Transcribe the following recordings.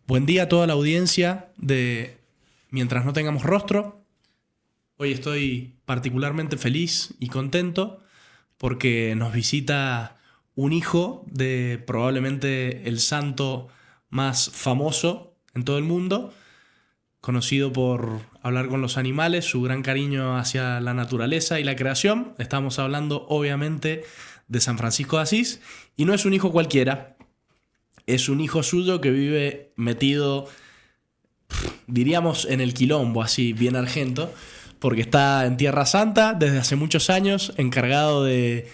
Buen día a toda la audiencia de Mientras no tengamos rostro. Hoy estoy particularmente feliz y contento porque nos visita un hijo de probablemente el santo más famoso en todo el mundo, conocido por hablar con los animales, su gran cariño hacia la naturaleza y la creación. Estamos hablando obviamente de San Francisco de Asís, y no es un hijo cualquiera. Es un hijo suyo que vive metido, diríamos, en el quilombo, así bien argento, porque está en Tierra Santa desde hace muchos años, encargado de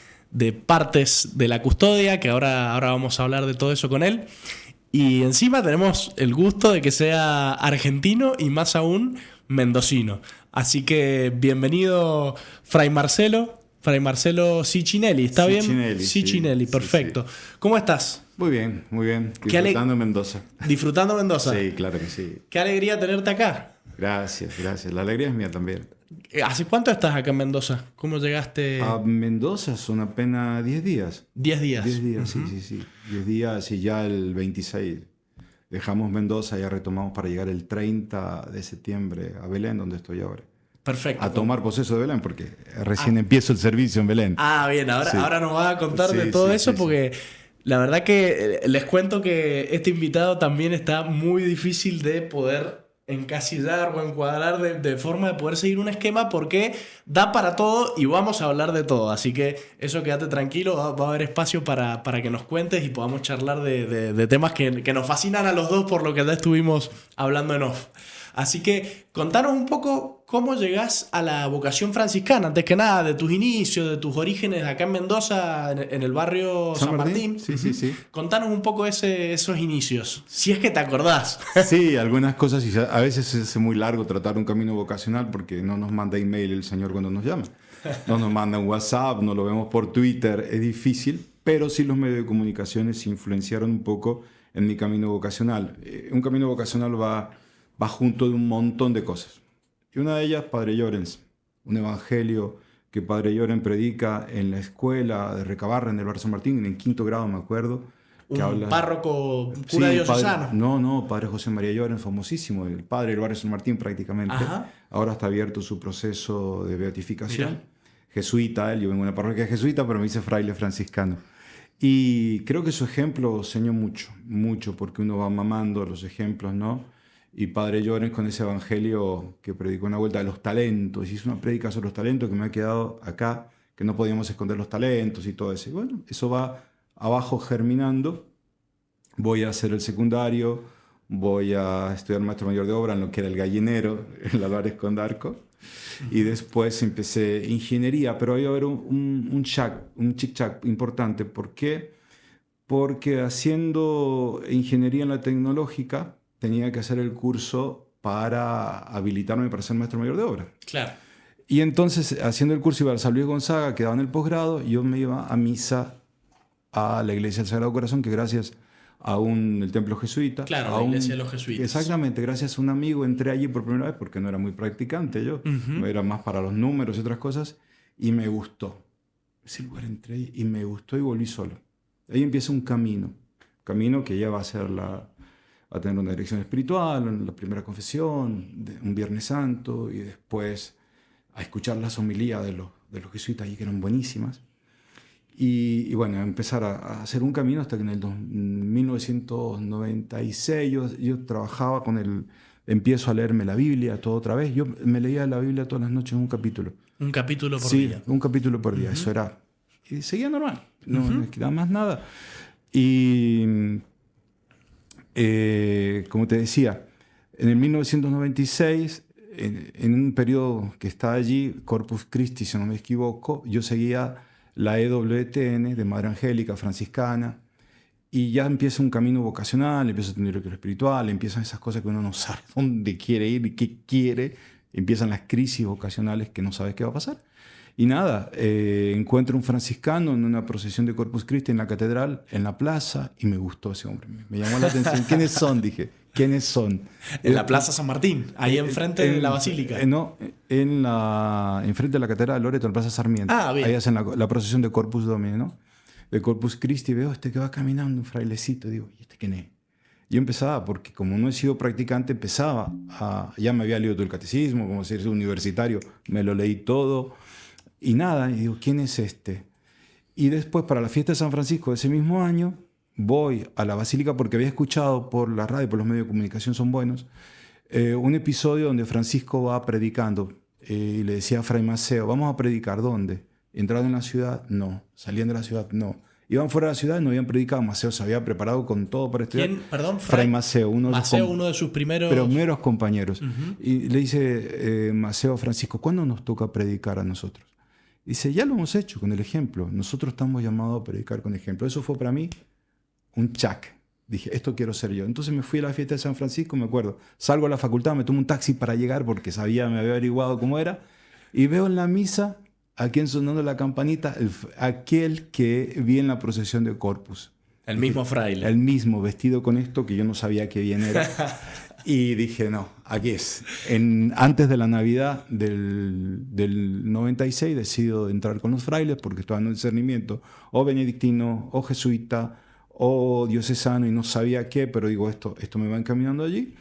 partes de la custodia, que ahora vamos a hablar de todo eso con él. Y encima tenemos el gusto de que sea argentino y más aún mendocino. Así que bienvenido, Fray Marcelo Cicinelli. ¿Está bien? Cicinelli, sí, perfecto. sí. ¿Cómo estás? Muy bien, muy bien. Disfrutando Mendoza. ¿Disfrutando Mendoza? Sí, claro que sí. Qué alegría tenerte acá. Gracias, gracias. La alegría es mía también. ¿Hace cuánto estás acá en Mendoza? ¿Cómo llegaste? A Mendoza son apenas 10 días. 10 días. 10 días, sí. 10 días y ya el 26 dejamos Mendoza, ya retomamos para llegar el 30 de septiembre a Belén, donde estoy ahora. Perfecto. A tomar posesión de Belén, porque recién empiezo el servicio en Belén. Bien, ahora nos vas a contar de todo eso, porque la verdad que les cuento que este invitado también está muy difícil de poder encasillar o encuadrar de forma de poder seguir un esquema, porque da para todo y vamos a hablar de todo. Así que eso, quédate tranquilo, va a haber espacio para que nos cuentes y podamos charlar de temas que nos fascinan a los dos, por lo que ya estuvimos hablando en off. Así que contanos un poco cómo llegás a la vocación franciscana, antes que nada, de tus inicios, de tus orígenes acá en Mendoza, en el barrio San Martín. Sí. Contanos un poco esos inicios, si es que te acordás. Sí, algunas cosas, y a veces se hace muy largo tratar un camino vocacional porque no nos manda email el Señor cuando nos llama. No nos manda un WhatsApp, no lo vemos por Twitter, es difícil, pero sí los medios de comunicaciones influenciaron un poco en mi camino vocacional. Un camino vocacional va junto de un montón de cosas. Y una de ellas, Padre Llorens, un evangelio que Padre Llorens predica en la escuela de Recabarren, en el barrio San Martín, en el 5º grado, me acuerdo. Un párroco cura diocesano. No, Padre José María Llorens, famosísimo, el padre del barrio San Martín prácticamente. Ajá. Ahora está abierto su proceso de beatificación. Mira. Jesuita, yo vengo de una parroquia jesuita, pero me hice fraile franciscano. Y creo que su ejemplo enseñó mucho, porque uno va mamando los ejemplos, ¿no? Y Padre Llorens, con ese evangelio que predicó una vuelta de los talentos, hizo una prédica sobre los talentos que me ha quedado acá, que no podíamos esconder los talentos y todo eso. Y bueno, eso va abajo germinando. Voy a hacer el secundario, voy a estudiar maestro mayor de obra en lo que era el gallinero, en Álvarez Condarco. Y después empecé ingeniería, pero ahí va a haber un chic-chac importante. ¿Por qué? Porque haciendo ingeniería en la tecnológica tenía que hacer el curso para habilitarme para ser maestro mayor de obra. Claro. Y entonces, haciendo el curso, iba al San Luis Gonzaga, que daba en el posgrado, y yo me iba a misa a la iglesia del Sagrado Corazón, que gracias a el templo jesuita. Claro, la iglesia de los jesuitas. Exactamente, gracias a un amigo entré allí por primera vez, porque no era muy practicante yo, era más para los números y otras cosas, y me gustó. Ese lugar entré y me gustó y volví solo. Ahí empieza un camino que ya va a ser a tener una dirección espiritual, la primera confesión, un Viernes Santo, y después a escuchar las homilías de los jesuitas allí, que eran buenísimas. Y bueno, a empezar a hacer un camino hasta que en el 1996 yo trabajaba empiezo a leerme la Biblia todo otra vez. Yo me leía la Biblia todas las noches en un capítulo. Un capítulo por día. Sí, un capítulo por día, eso era. Y seguía normal, no me quedaba más nada. Y como te decía, en el 1996, en un periodo que estaba allí, Corpus Christi, si no me equivoco, yo seguía la EWTN de Madre Angélica, franciscana, y ya empieza un camino vocacional, empieza a tener director espiritual, empiezan esas cosas que uno no sabe dónde quiere ir y qué quiere, empiezan las crisis vocacionales que no sabes qué va a pasar. Y nada, encuentro un franciscano en una procesión de Corpus Christi en la catedral, en la plaza, y me gustó ese hombre. Me llamó la atención. ¿Quiénes son? Dije, ¿quiénes son? En la Plaza San Martín, ahí enfrente de la Basílica. No, enfrente de la catedral de Loreto, en la Plaza Sarmiento. Bien. Ahí hacen la procesión de Corpus Domini, ¿no? De Corpus Christi, veo que va caminando un frailecito, digo, ¿y este quién es? Yo empezaba, porque como no he sido practicante, ya me había leído todo el catecismo, como ser universitario, me lo leí todo, y nada, y digo, ¿quién es este? Y después, para la fiesta de San Francisco de ese mismo año, voy a la Basílica porque había escuchado por la radio, por los medios de comunicación son buenos, un episodio donde Francisco va predicando y le decía a Fray Maceo, ¿vamos a predicar dónde? ¿Entraron en la ciudad? No. ¿Salían de la ciudad? No. Iban fuera de la ciudad y no habían predicado. Maceo se había preparado con todo para estudiar. ¿Quién? Perdón, Fray Maceo, uno de sus primeros compañeros. Y le dice Maceo a Francisco, ¿cuándo nos toca predicar a nosotros? Dice, ya lo hemos hecho con el ejemplo. Nosotros estamos llamados a predicar con ejemplo. Eso fue para mí un check. Dije, esto quiero ser yo. Entonces me fui a la fiesta de San Francisco, me acuerdo. Salgo a la facultad, me tomo un taxi para llegar porque me había averiguado cómo era. Y veo en la misa a quien sonando la campanita, aquel que vi en la procesión de Corpus. El mismo fraile. El mismo, vestido con esto que yo no sabía qué bien era. Y dije, no, aquí es. Antes de la Navidad del 96 decido entrar con los frailes porque estaba en un discernimiento o benedictino o jesuita o diocesano y no sabía qué, pero digo, esto me va encaminando allí.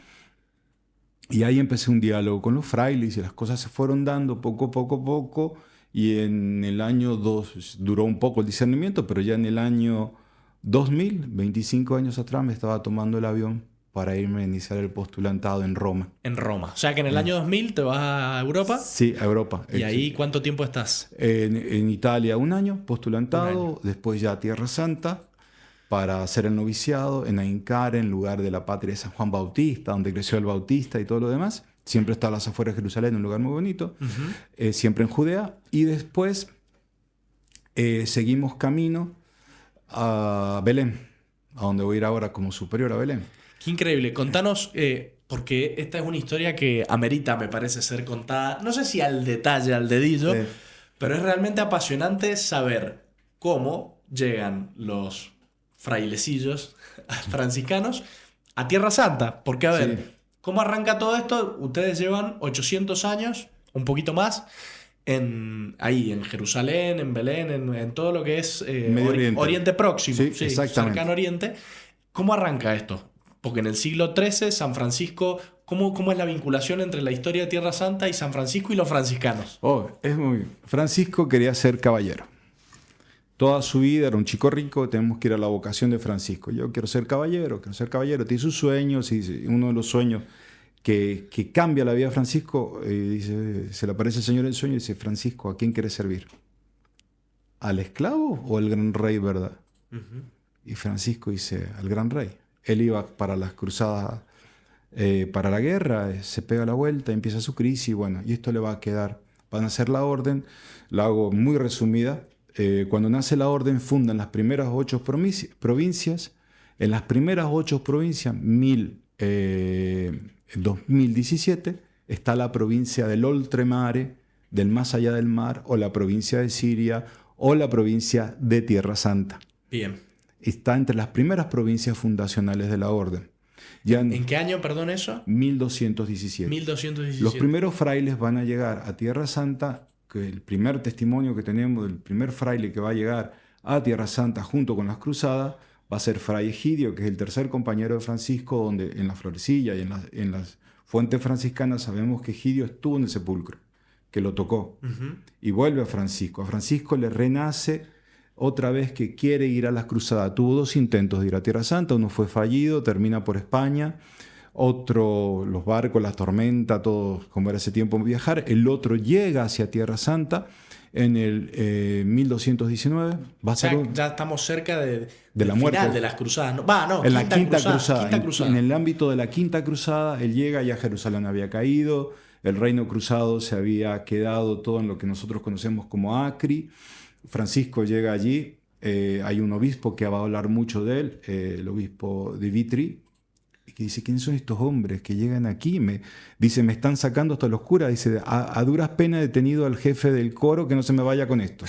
Y ahí empecé un diálogo con los frailes y las cosas se fueron dando poco, poco. Y en el año 2 duró un poco el discernimiento, pero ya en el año 2000, 25 años atrás, me estaba tomando el avión para irme a iniciar el postulantado en Roma. En Roma. O sea que en el año 2000 te vas a Europa. Sí, a Europa. ¿Y ahí cuánto tiempo estás? En Italia 1 año, postulantado, después ya a Tierra Santa para hacer el noviciado, en Aincar, en lugar de la patria de San Juan Bautista, donde creció el Bautista y todo lo demás. Siempre está a las afueras de Jerusalén, un lugar muy bonito. Siempre en Judea. Y después seguimos camino a Belén, a donde voy a ir ahora como superior a Belén. Qué increíble. Contanos, porque esta es una historia que amerita, me parece, ser contada, no sé si al detalle, al dedillo, pero es realmente apasionante saber cómo llegan los frailecillos franciscanos a Tierra Santa. Porque, a ver, ¿cómo arranca todo esto? Ustedes llevan 800 años, un poquito más, ahí en Jerusalén, en Belén, en todo lo que es Oriente Próximo, sí, cercano Oriente. ¿Cómo arranca esto? Porque en el siglo XIII, San Francisco, ¿cómo es la vinculación entre la historia de Tierra Santa y San Francisco y los franciscanos? Francisco quería ser caballero. Toda su vida era un chico rico, tenemos que ir a la vocación de Francisco. Yo quiero ser caballero. Tiene sus sueños y uno de los sueños que cambia la vida de Francisco, se le aparece el Señor en sueño y dice, Francisco, ¿a quién quieres servir? ¿Al esclavo o al gran rey, verdad? Y Francisco dice, al gran rey. Él iba para las cruzadas, para la guerra, se pega la vuelta, empieza su crisis, y esto le va a quedar. Van a hacer la orden, la hago muy resumida. Cuando nace la orden, fundan las primeras 8 provincias. En las primeras 8 provincias, 2017, está la provincia del Oltremare, del más allá del mar, o la provincia de Siria, o la provincia de Tierra Santa. Bien. Está entre las primeras provincias fundacionales de la orden. ¿En qué año, perdón, eso? 1217. 1217. Los primeros frailes van a llegar a Tierra Santa, que el primer testimonio que tenemos del primer fraile que va a llegar a Tierra Santa junto con las cruzadas va a ser Fray Egidio, que es el tercer compañero de Francisco, donde en la Florecilla y en las fuentes franciscanas sabemos que Egidio estuvo en el sepulcro, que lo tocó, y vuelve a Francisco. A Francisco le renace otra vez que quiere ir a las cruzadas. Tuvo 2 intentos de ir a Tierra Santa, uno fue fallido, termina por España, otro, los barcos, la tormenta, todo como era ese tiempo viajar, el otro llega hacia Tierra Santa en el 1219. Ya estamos cerca de la muerte final de las cruzadas. En la quinta cruzada. En el ámbito de la quinta cruzada, él llega, ya Jerusalén había caído, el reino cruzado se había quedado todo en lo que nosotros conocemos como Acri. Francisco llega allí, hay un obispo que va a hablar mucho de él, el obispo de Vitri, que dice, ¿quiénes son estos hombres que llegan aquí? Dice, me están sacando hasta los curas. Dice, a duras penas he detenido al jefe del coro, que no se me vaya con esto.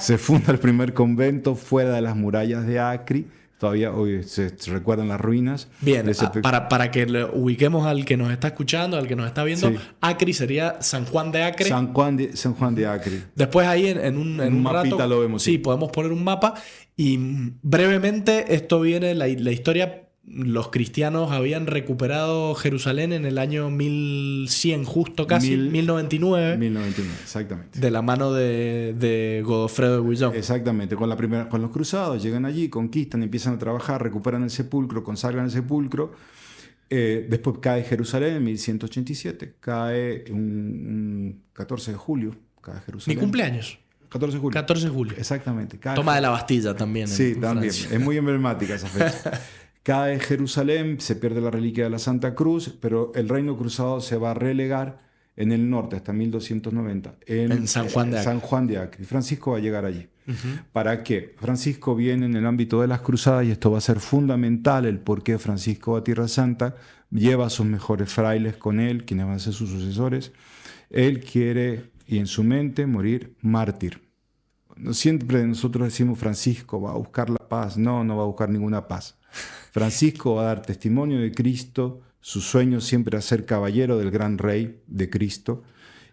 Se funda el primer convento fuera de las murallas de Acri. Todavía hoy se recuerdan las ruinas. Bien, para que le ubiquemos al que nos está escuchando, al que nos está viendo, Acri sería San Juan de Acre. San Juan de Acre. Después ahí en un mapita rato, lo vemos. Sí, podemos poner un mapa. Y brevemente esto viene, la historia los cristianos habían recuperado Jerusalén en el año 1100, justo casi, 1099. 1099, exactamente. De la mano de Godofredo de Bouillon. Exactamente, con los cruzados llegan allí, conquistan, empiezan a trabajar, recuperan el sepulcro, consagran el sepulcro. Después cae Jerusalén en 1187, cae un 14 de julio, cae Jerusalén. Mi cumpleaños. 14 de julio. 14 de julio. Exactamente. Toma de la Bastilla también. Sí, en también. Francia. Es muy emblemática esa fecha. Cae Jerusalén, se pierde la reliquia de la Santa Cruz, pero el reino cruzado se va a relegar en el norte hasta 1290. En San Juan de Acre. San Juan de Acre. Francisco va a llegar allí. ¿Para qué? Francisco viene en el ámbito de las cruzadas y esto va a ser fundamental, el por qué Francisco va a Tierra Santa, lleva a sus mejores frailes con él, quienes van a ser sus sucesores. Él quiere, y en su mente, morir mártir. Siempre nosotros decimos Francisco va a buscar la paz. No, no va a buscar ninguna paz. Francisco va a dar testimonio de Cristo, su sueño siempre es ser caballero del gran rey de Cristo,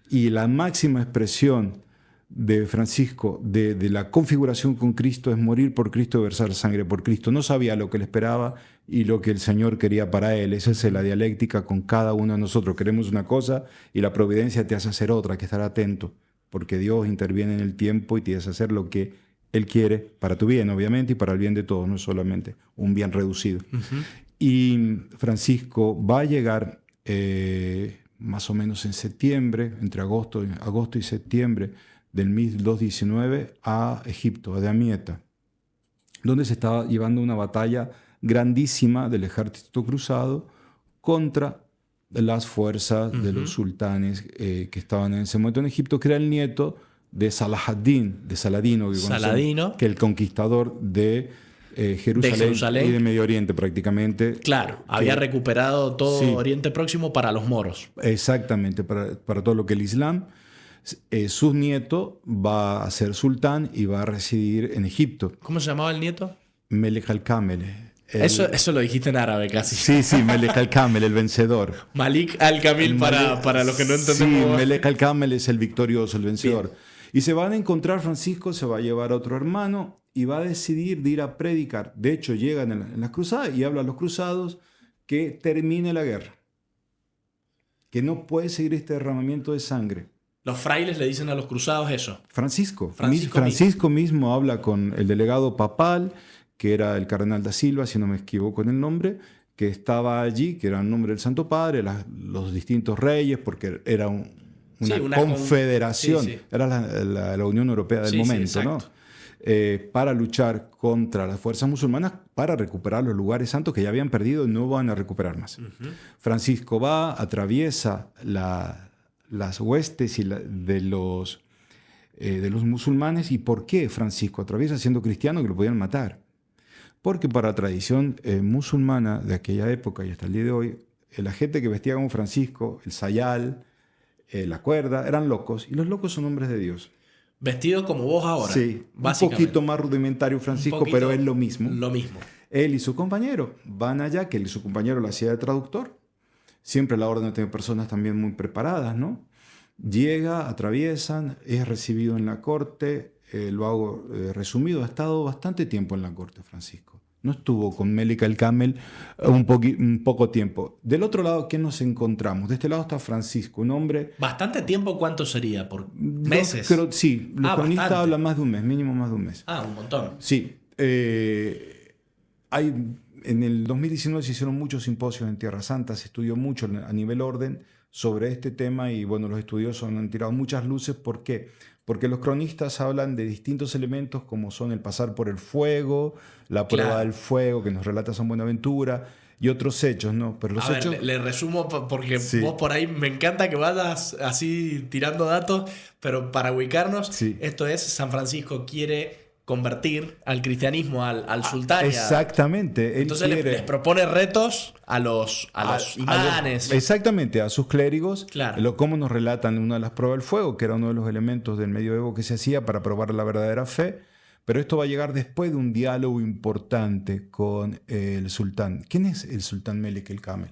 y la máxima expresión de Francisco, de la configuración con Cristo, es morir por Cristo y versar sangre por Cristo. No sabía lo que le esperaba y lo que el Señor quería para él. Esa es la dialéctica con cada uno de nosotros. Queremos una cosa y la providencia te hace hacer otra, hay que estar atento, porque Dios interviene en el tiempo y te hace hacer lo que Él quiere para tu bien, obviamente, y para el bien de todos, no solamente un bien reducido. Y Francisco va a llegar más o menos en septiembre, entre agosto y septiembre del 1219 a Egipto, a Damieta, donde se estaba llevando una batalla grandísima del ejército cruzado contra las fuerzas de los sultanes que estaban en ese momento en Egipto, que era el nieto de Saladino, que el conquistador de Jerusalén y de Medio Oriente prácticamente. Claro, había recuperado todo Oriente Próximo para los moros. Exactamente, para todo lo que el Islam. Su nieto va a ser sultán y va a residir en Egipto. ¿Cómo se llamaba el nieto? Melek al-Kamel. Eso lo dijiste en árabe casi. Sí, Melek al-Kamel, el vencedor. Malik al-Kamil para los que no entendemos. Sí, Melek al-Kamel es el victorioso, el vencedor. Bien. Y se van a encontrar, Francisco se va a llevar a otro hermano y va a decidir de ir a predicar. De hecho, llegan en las cruzadas y habla a los cruzados que termine la guerra. Que no puede seguir este derramamiento de sangre. Los frailes le dicen a los cruzados eso. Francisco mismo habla con el delegado papal, que era el cardenal da Silva, si no me equivoco en el nombre, que estaba allí, que era el nombre del Santo Padre, los distintos reyes, porque era una confederación, era la Unión Europea del momento, ¿no? Para luchar contra las fuerzas musulmanas, para recuperar los lugares santos que ya habían perdido y no van a recuperar más. Francisco va, atraviesa las huestes de los musulmanes. ¿Y por qué Francisco atraviesa siendo cristiano que lo podían matar? Porque para la tradición musulmana de aquella época y hasta el día de hoy, la gente que vestía como Francisco, el sayal, la cuerda, eran locos, y los locos son hombres de Dios. Vestido como vos ahora. Sí, un poquito más rudimentario Francisco, pero es lo mismo. Lo mismo. Él y su compañero van allá, que él y su compañero lo hacía de traductor. Siempre la orden tiene personas también muy preparadas, ¿no? Llega, atraviesan, es recibido en la corte. Lo hago resumido, ha estado bastante tiempo en la corte, Francisco. No estuvo con Melek al-Kamel un poco tiempo. Del otro lado, ¿qué nos encontramos? De este lado está Francisco, un hombre... ¿Bastante tiempo? ¿Cuánto sería? ¿Por meses? Sí, los cronistas hablan más de un mes, mínimo más de un mes. Un montón. Sí. En el 2019 se hicieron muchos simposios en Tierra Santa, se estudió mucho a nivel orden sobre este tema y bueno, los estudiosos han tirado muchas luces. ¿Por qué? Porque los cronistas hablan de distintos elementos como son el pasar por el fuego, la prueba del fuego que nos relata San Buenaventura y otros hechos, ¿no? Pero los hechos... le resumo porque vos por ahí me encanta que vayas así tirando datos, pero para ubicarnos, esto es, San Francisco quiere convertir al cristianismo al sultán. Exactamente. Entonces les propone retos a los imanes. Exactamente, a sus clérigos. Claro. Cómo nos relatan una de las pruebas del fuego, que era uno de los elementos del medioevo que se hacía para probar la verdadera fe. Pero esto va a llegar después de un diálogo importante con el sultán. ¿Quién es el sultán Melek al-Kamel?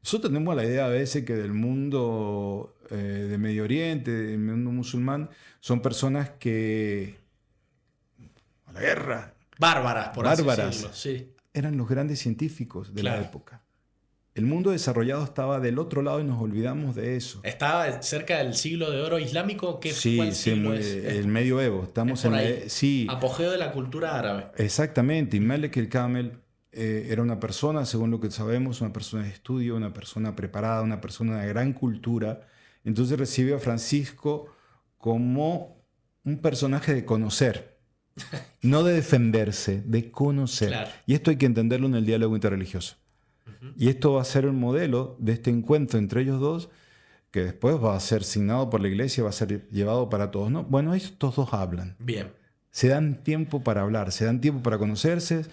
Nosotros tenemos la idea a veces que del mundo de Medio Oriente, del mundo musulmán, son personas que... a la guerra. Bárbaras, por así decirlo. Sí. eran los grandes científicos de Claro. la época. El mundo desarrollado estaba del otro lado y nos olvidamos de eso. ¿Estaba cerca del siglo de oro islámico? Sí, ¿Cuál sí, siglo es? el medioevo. Estamos Es por en ahí. sí, Apogeo de la cultura árabe. exactamente. Y Melek el Kamel era una persona, según lo que sabemos, una persona de estudio, una persona preparada, una persona de gran cultura. Entonces recibe a Francisco como un personaje de conocer, no de defenderse, de conocer. Claro. Y esto hay que entenderlo en el diálogo interreligioso. Y esto va a ser el modelo de este encuentro entre ellos dos, que después va a ser signado por la iglesia, va a ser llevado para todos, ¿no? Bueno, estos dos hablan. Bien. Se dan tiempo para hablar, se dan tiempo para conocerse.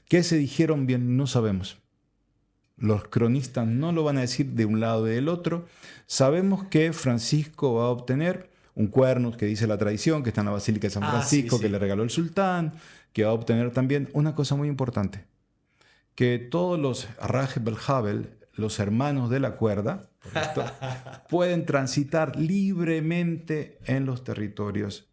¿Qué se dijeron bien? No sabemos. Los cronistas no lo van a decir de un lado y del otro. Sabemos que Francisco va a obtener un cuerno, que dice la tradición, que está en la Basílica de San Francisco, sí. que le regaló el sultán, que va a obtener también una cosa muy importante, que todos los Rajeb el-Jabel, los hermanos de la cuerda, ¿correcto?, pueden transitar libremente en los territorios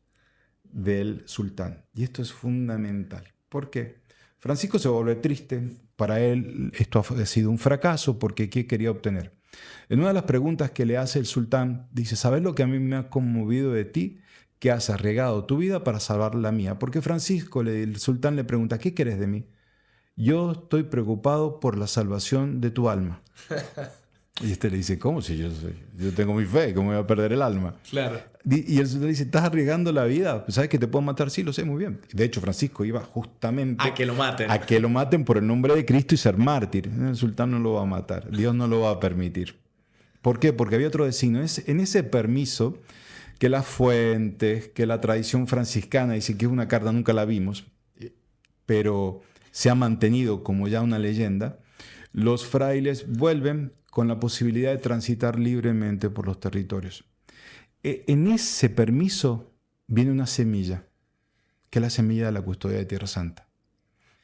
del sultán. Y esto es fundamental. ¿Por qué? Francisco se vuelve triste. Para él esto ha sido un fracaso porque ¿qué quería obtener? En una de las preguntas que le hace el sultán, dice, ¿sabes lo que a mí me ha conmovido de ti? Que has arriesgado tu vida para salvar la mía. Porque Francisco, el sultán le pregunta, ¿qué querés de mí? Yo estoy preocupado por la salvación de tu alma. Y este le dice, ¿cómo? Si yo tengo mi fe, ¿cómo voy a perder el alma? Claro. Y el sultán le dice, ¿estás arriesgando la vida? ¿Sabes que te pueden matar? Sí, lo sé muy bien. De hecho, Francisco iba justamente A que lo maten. a que lo maten por el nombre de Cristo y ser mártir. El sultán no lo va a matar. Dios no lo va a permitir. ¿Por qué? Porque había otro designio. Es en ese permiso que las fuentes, que la tradición franciscana dice que es una carta, nunca la vimos, pero se ha mantenido como ya una leyenda. Los frailes vuelven con la posibilidad de transitar libremente por los territorios. En ese permiso viene una semilla, que es la semilla de la custodia de Tierra Santa.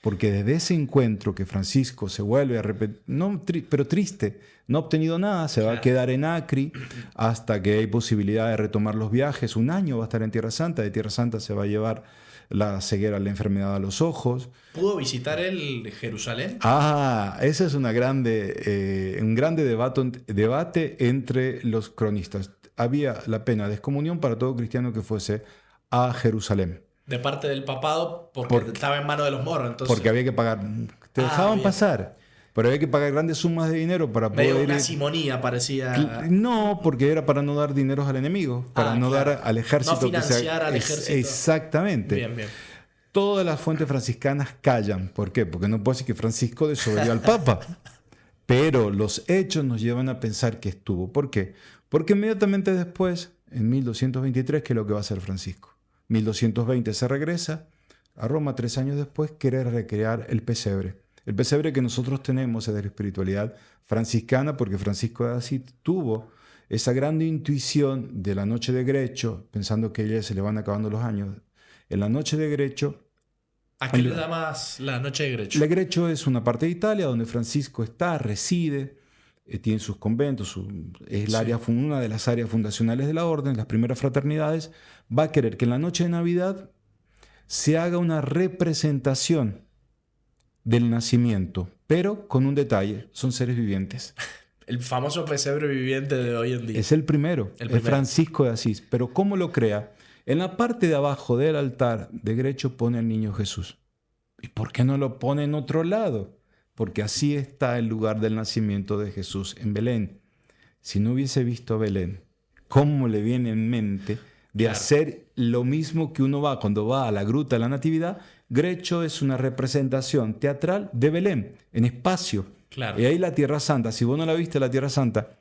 Porque desde ese encuentro que Francisco se vuelve a repetir, pero triste, no ha obtenido nada, se va a quedar en Acri hasta que hay posibilidad de retomar los viajes. Un año va a estar en Tierra Santa, de Tierra Santa se va a llevar la ceguera, la enfermedad a los ojos. ¿Pudo visitar él Jerusalén? Ese es un grande debate entre los cronistas. Había la pena de excomunión para todo cristiano que fuese a Jerusalén. De parte del papado, porque estaba en manos de los moros. Entonces, porque había que pagar. Te dejaban bien. pasar, pero había que pagar grandes sumas de dinero para poder medio ir. una simonía parecía. No, porque era para no dar dineros al enemigo, para no claro. dar al ejército. No financiar al ejército. Exactamente. Bien, bien. Todas las fuentes franciscanas callan. ¿Por qué? Porque no puede decir que Francisco desobedió al Papa. Pero los hechos nos llevan a pensar que estuvo. ¿Por qué? Porque inmediatamente después, en 1223, ¿qué es lo que va a hacer Francisco? 1220 se regresa a Roma, 3 años después, quiere recrear el pesebre. El pesebre que nosotros tenemos es de la espiritualidad franciscana, porque Francisco de Asís tuvo esa gran intuición de la noche de Grecho, pensando que a ella se le van acabando los años. En la noche de Grecho... ¿A qué le llamas la noche de Grecho? La Grecho es una parte de Italia donde Francisco reside, tiene sus conventos, es una de las áreas fundacionales de la orden, las primeras fraternidades. Va a querer que en la noche de Navidad se haga una representación del nacimiento, pero con un detalle, son seres vivientes. El famoso pesebre viviente de hoy en día. Es el primero, es Francisco de Asís. Pero ¿cómo lo crea? En la parte de abajo del altar de Grecho pone al niño Jesús. ¿Y por qué no lo pone en otro lado? Porque así está el lugar del nacimiento de Jesús en Belén. Si no hubiese visto Belén, ¿cómo le viene en mente de hacer lo mismo que uno va cuando va a la gruta de la Natividad? Grecho es una representación teatral de Belén, en espacio. Claro. Y ahí la Tierra Santa, si vos no la viste la Tierra Santa,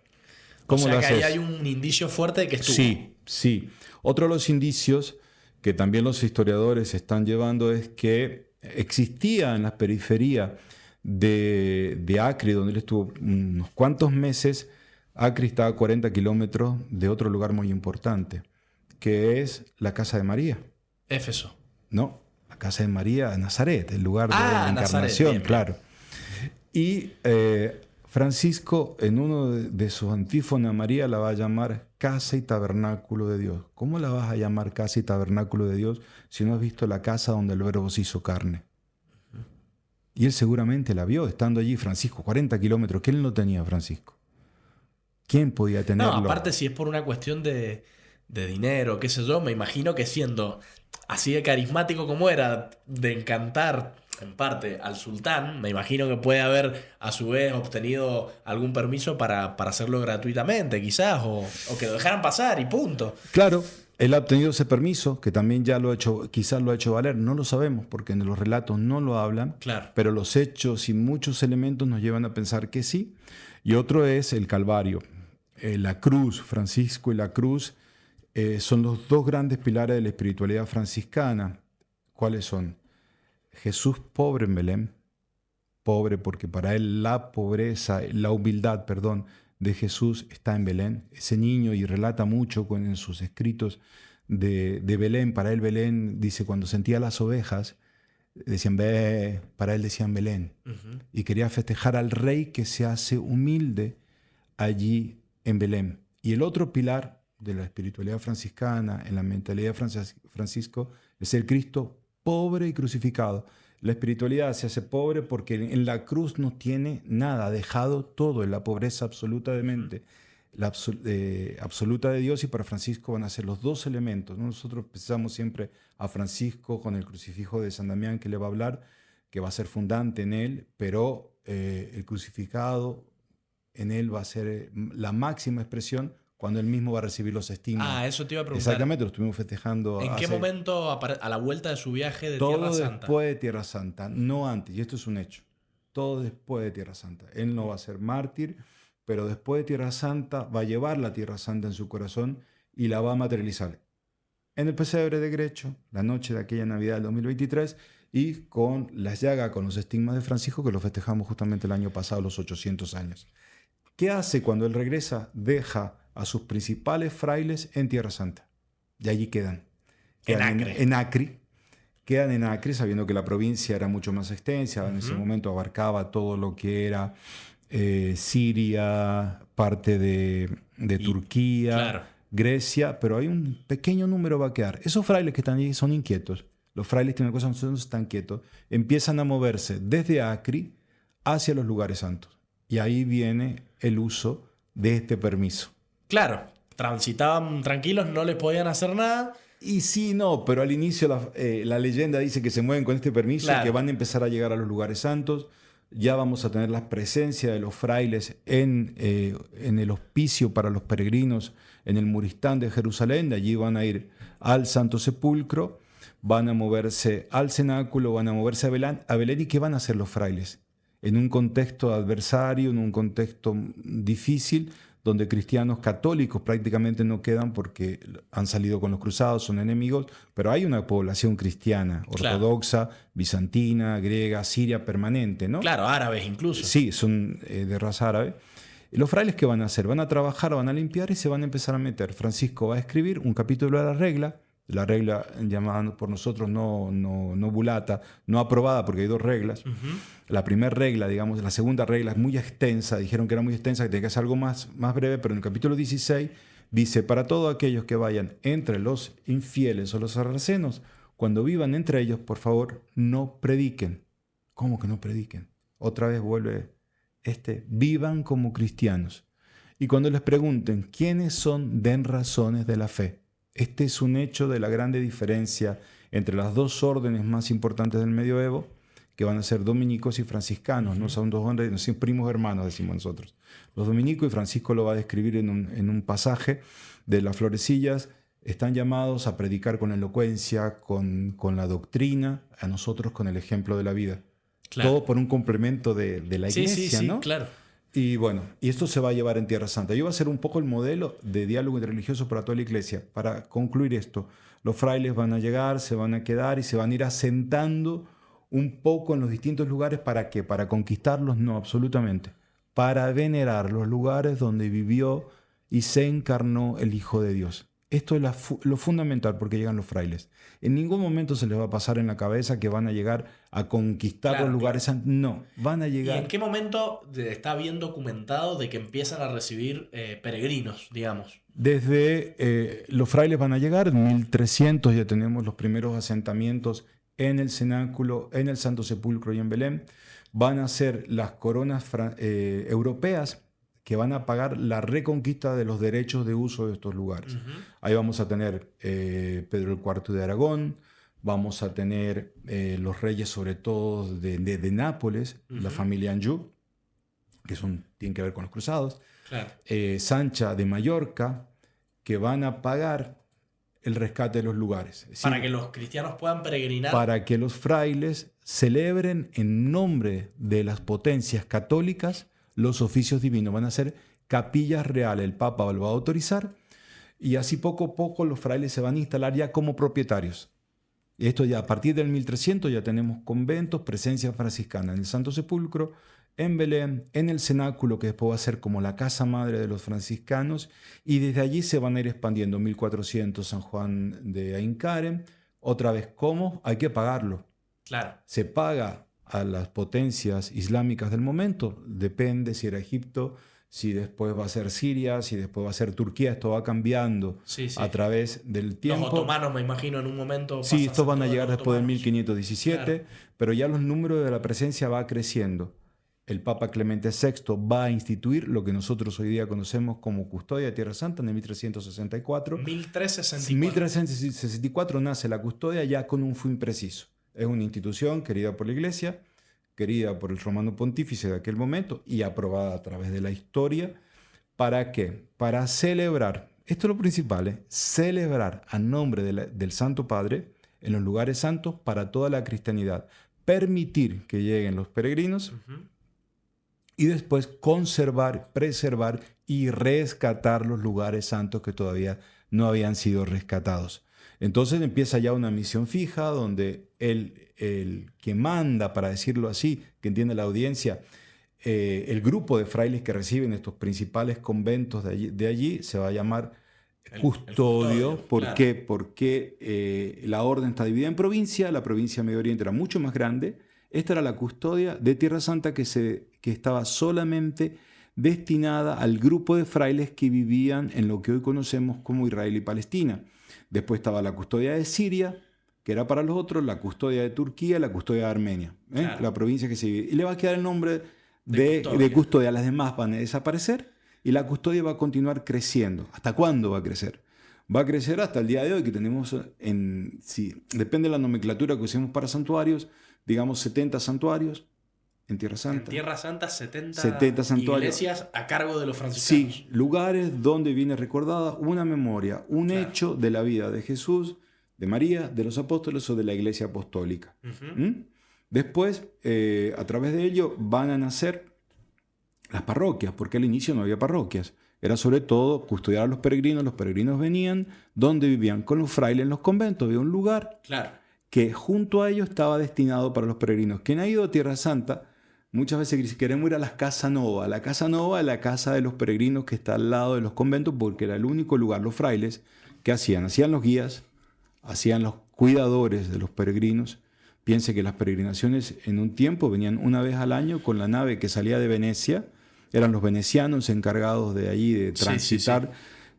¿cómo la haces? Ahí hay un indicio fuerte de que estuvo. Sí. Otro de los indicios que también los historiadores están llevando es que existía en la periferia de Acri, donde él estuvo unos cuantos meses. Acri está a 40 kilómetros de otro lugar muy importante, que es la Casa de María. Éfeso. No, la Casa de María, Nazaret, el lugar de la encarnación, bien. claro. Y Francisco, en uno de sus antífonas, María la va a llamar casa y tabernáculo de Dios. ¿Cómo la vas a llamar casa y tabernáculo de Dios si no has visto la casa donde el Verbo se hizo carne? Y él seguramente la vio estando allí, Francisco, 40 kilómetros, que él no tenía, Francisco. ¿Quién podía tenerlo? No, aparte si es por una cuestión de dinero, qué sé yo, me imagino que siendo así de carismático como era, de encantar en parte al sultán, me imagino que puede haber a su vez obtenido algún permiso para hacerlo gratuitamente, quizás, o que lo dejaran pasar y punto. Claro, él ha obtenido ese permiso, que también ya lo ha hecho, quizás lo ha hecho valer, no lo sabemos porque en los relatos no lo hablan, Claro. pero los hechos y muchos elementos nos llevan a pensar que sí. Y otro es el Calvario. La cruz, Francisco y la cruz, son los dos grandes pilares de la espiritualidad franciscana. ¿Cuáles son? Jesús pobre en Belén, pobre porque para él la pobreza, la humildad, perdón, de Jesús está en Belén. Ese niño, y relata mucho en sus escritos de Belén, para él Belén, dice, cuando sentía las ovejas, decían, ve, para él decían Belén. Uh-huh. Y quería festejar al rey que se hace humilde allí en Belén. Y el otro pilar de la espiritualidad franciscana, en la mentalidad de Francisco, es el Cristo pobre y crucificado. La espiritualidad se hace pobre porque en la cruz no tiene nada, ha dejado todo en la pobreza absoluta de mente, la absoluta de Dios, y para Francisco van a ser los dos elementos, ¿no? Nosotros pensamos siempre a Francisco con el crucifijo de San Damián que le va a hablar, que va a ser fundante en él, pero el crucificado en él va a ser la máxima expresión cuando él mismo va a recibir los estigmas. Ah, eso te iba a preguntar. Exactamente, lo estuvimos festejando. ¿En qué momento, a la vuelta de su viaje de todo Tierra Santa? Después de Tierra Santa, no antes, y esto es un hecho. Todo después de Tierra Santa. Él no va a ser mártir, pero después de Tierra Santa va a llevar la Tierra Santa en su corazón y la va a materializar en el pesebre de Grecho, la noche de aquella Navidad del 2023, y con las llagas, con los estigmas de Francisco, que lo festejamos justamente el año pasado, los 800 años. ¿Qué hace cuando él regresa? Deja a sus principales frailes en Tierra Santa. Y allí quedan. En Acre. Quedan en Acre, sabiendo que la provincia era mucho más extensa. En ese momento abarcaba todo lo que era Siria, parte de Turquía, claro, Grecia, pero hay un pequeño número va a quedar. Esos frailes que están allí son inquietos. Los frailes tienen cosas, no están quietos. Empiezan a moverse desde Acre hacia los lugares santos. Y ahí viene el uso de este permiso. Claro, transitaban tranquilos, no les podían hacer nada. Y sí, no, pero al inicio la leyenda dice que se mueven con este permiso, claro, que van a empezar a llegar a los lugares santos. Ya vamos a tener la presencia de los frailes en el hospicio para los peregrinos en el Muristán de Jerusalén. De allí van a ir al Santo Sepulcro, van a moverse al cenáculo, van a moverse a Belén. ¿Y qué van a hacer los frailes? En un contexto adversario, en un contexto difícil, donde cristianos católicos prácticamente no quedan porque han salido con los cruzados, son enemigos, pero hay una población cristiana, ortodoxa, claro, bizantina, griega, siria, permanente, ¿no? Claro, árabes incluso. Sí, son de raza árabe. Los frailes, ¿qué van a hacer? Van a trabajar, van a limpiar y se van a empezar a meter. Francisco va a escribir un capítulo de la regla llamada por nosotros no bulata, no aprobada, porque hay dos reglas. Uh-huh. La primera regla, digamos, la segunda regla es muy extensa, dijeron que era muy extensa, que tenía que ser algo más breve, pero en el capítulo 16 dice, para todos aquellos que vayan entre los infieles o los sarracenos, cuando vivan entre ellos, por favor, no prediquen. ¿Cómo que no prediquen? Otra vez vuelve vivan como cristianos. Y cuando les pregunten quiénes son, den razones de la fe. Este es un hecho de la grande diferencia entre las dos órdenes más importantes del medioevo, que van a ser dominicos y franciscanos. Uh-huh. No son dos órdenes, son primos hermanos, decimos nosotros. Los dominicos, y Francisco lo va a describir en un pasaje de las Florecillas, están llamados a predicar con elocuencia, con la doctrina, a nosotros con el ejemplo de la vida. Claro. Todo por un complemento de la iglesia, sí, ¿no? Claro. Y bueno, y esto se va a llevar en Tierra Santa. Yo voy a ser un poco el modelo de diálogo religioso para toda la iglesia. Para concluir esto, los frailes van a llegar, se van a quedar y se van a ir asentando un poco en los distintos lugares. ¿Para qué? ¿Para conquistarlos? No, absolutamente. Para venerar los lugares donde vivió y se encarnó el Hijo de Dios. Esto es lo fundamental porque llegan los frailes. En ningún momento se les va a pasar en la cabeza que van a llegar a conquistar los lugares. Claro. No, van a llegar... ¿Y en qué momento está bien documentado de que empiezan a recibir peregrinos, digamos? Desde los frailes van a llegar, en 1300 ya tenemos los primeros asentamientos en el cenáculo, en el Santo Sepulcro y en Belén, van a ser las coronas europeas que van a pagar la reconquista de los derechos de uso de estos lugares. Ahí vamos a tener Pedro el IV de Aragón, vamos a tener los reyes sobre todo de Nápoles, la familia Anjou, que tienen que ver con los cruzados, Claro. Sancha de Mallorca, que van a pagar el rescate de los lugares. Es decir, Para que los cristianos puedan peregrinar. para que los frailes celebren en nombre de las potencias católicas los oficios divinos. Van a ser capillas reales, el Papa lo va a autorizar, y así poco a poco los frailes se van a instalar ya como propietarios. Y esto ya a partir del 1300 ya tenemos conventos, presencia franciscana en el Santo Sepulcro, en Belén, en el cenáculo, que después va a ser como la casa madre de los franciscanos, y desde allí se van a ir expandiendo. 1400 San Juan de Aincarem. Otra vez, ¿cómo? Hay que pagarlo. Claro. Se paga a las potencias islámicas del momento, depende si era Egipto, si después va a ser Siria, si después va a ser Turquía. Esto va cambiando a través del tiempo. Los otomanos, me imagino, en un momento. Sí, estos van a llegar después del otomanos. 1517, claro. Pero ya los números de la presencia va creciendo. El Papa Clemente VI va a instituir lo que nosotros hoy día conocemos como custodia de Tierra Santa en el 1364. 1364. 1364 nace la custodia ya con un fin preciso. Es una institución querida por la Iglesia, querida por el romano pontífice de aquel momento y aprobada a través de la historia. ¿Para qué? Para celebrar, esto es lo principal, celebrar a nombre del Santo Padre en los lugares santos para toda la cristianidad. Permitir que lleguen los peregrinos. Y después conservar, preservar y rescatar los lugares santos que todavía no habían sido rescatados. Entonces empieza ya una misión fija donde el que manda, para decirlo así, que entiende la audiencia, el grupo de frailes que reciben estos principales conventos de allí se va a llamar custodio. ¿Por claro. qué? Porque la orden está dividida en provincia. La provincia de Medio Oriente era mucho más grande. Esta era la custodia de Tierra Santa que estaba solamente destinada al grupo de frailes que vivían en lo que hoy conocemos como Israel y Palestina. Después estaba la custodia de Siria, que era para los otros, la custodia de Turquía, la custodia de Armenia, claro. La provincia que se divide. Y le va a quedar el nombre de custodia. Las demás van a desaparecer y la custodia va a continuar creciendo. ¿Hasta cuándo va a crecer? Va a crecer hasta el día de hoy, que tenemos, depende de la nomenclatura que usemos para santuarios, digamos 70 santuarios en Tierra Santa. En Tierra Santa 70 santuarios. Iglesias a cargo de los franciscanos. Sí, lugares donde viene recordada una memoria, un claro. hecho de la vida de Jesús, de María, de los apóstoles o de la Iglesia Apostólica. Después, a través de ello, van a nacer las parroquias, porque al inicio no había parroquias. Era sobre todo custodiar a los peregrinos venían, donde vivían con los frailes en los conventos, había un lugar claro. que junto a ellos estaba destinado para los peregrinos. Quien ha ido a Tierra Santa, muchas veces queremos ir a la Casa Nova. La Casa Nova es la casa de los peregrinos que está al lado de los conventos porque era el único lugar, los frailes, que hacían los guías, hacían los cuidadores de los peregrinos. Piense que las peregrinaciones en un tiempo venían una vez al año con la nave que salía de Venecia. Eran los venecianos encargados de allí de transitar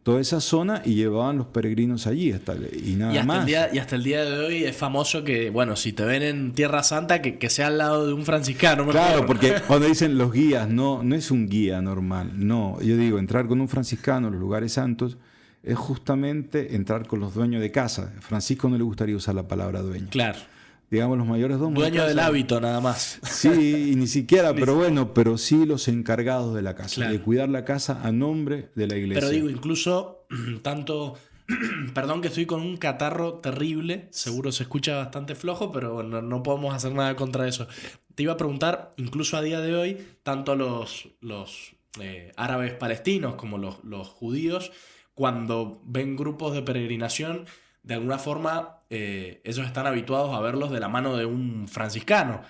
toda esa zona y llevaban los peregrinos allí y nada más. Y hasta el día de hoy es famoso que, bueno, si te ven en Tierra Santa, que sea al lado de un franciscano. Claro, porque cuando dicen los guías, no es un guía normal. No, yo digo, entrar con un franciscano a los lugares santos es justamente entrar con los dueños de casa. A Francisco no le gustaría usar la palabra dueño. Claro. Digamos, los mayores domos. Dueño del hábito, nada más. Sí, y ni siquiera, pero sí los encargados de la casa, claro. De cuidar la casa a nombre de la iglesia. Pero digo, incluso tanto, perdón que estoy con un catarro terrible, seguro se escucha bastante flojo, pero no podemos hacer nada contra eso. Te iba a preguntar, incluso a día de hoy, tanto los árabes palestinos como los judíos, cuando ven grupos de peregrinación, de alguna forma ellos están habituados a verlos de la mano de un franciscano.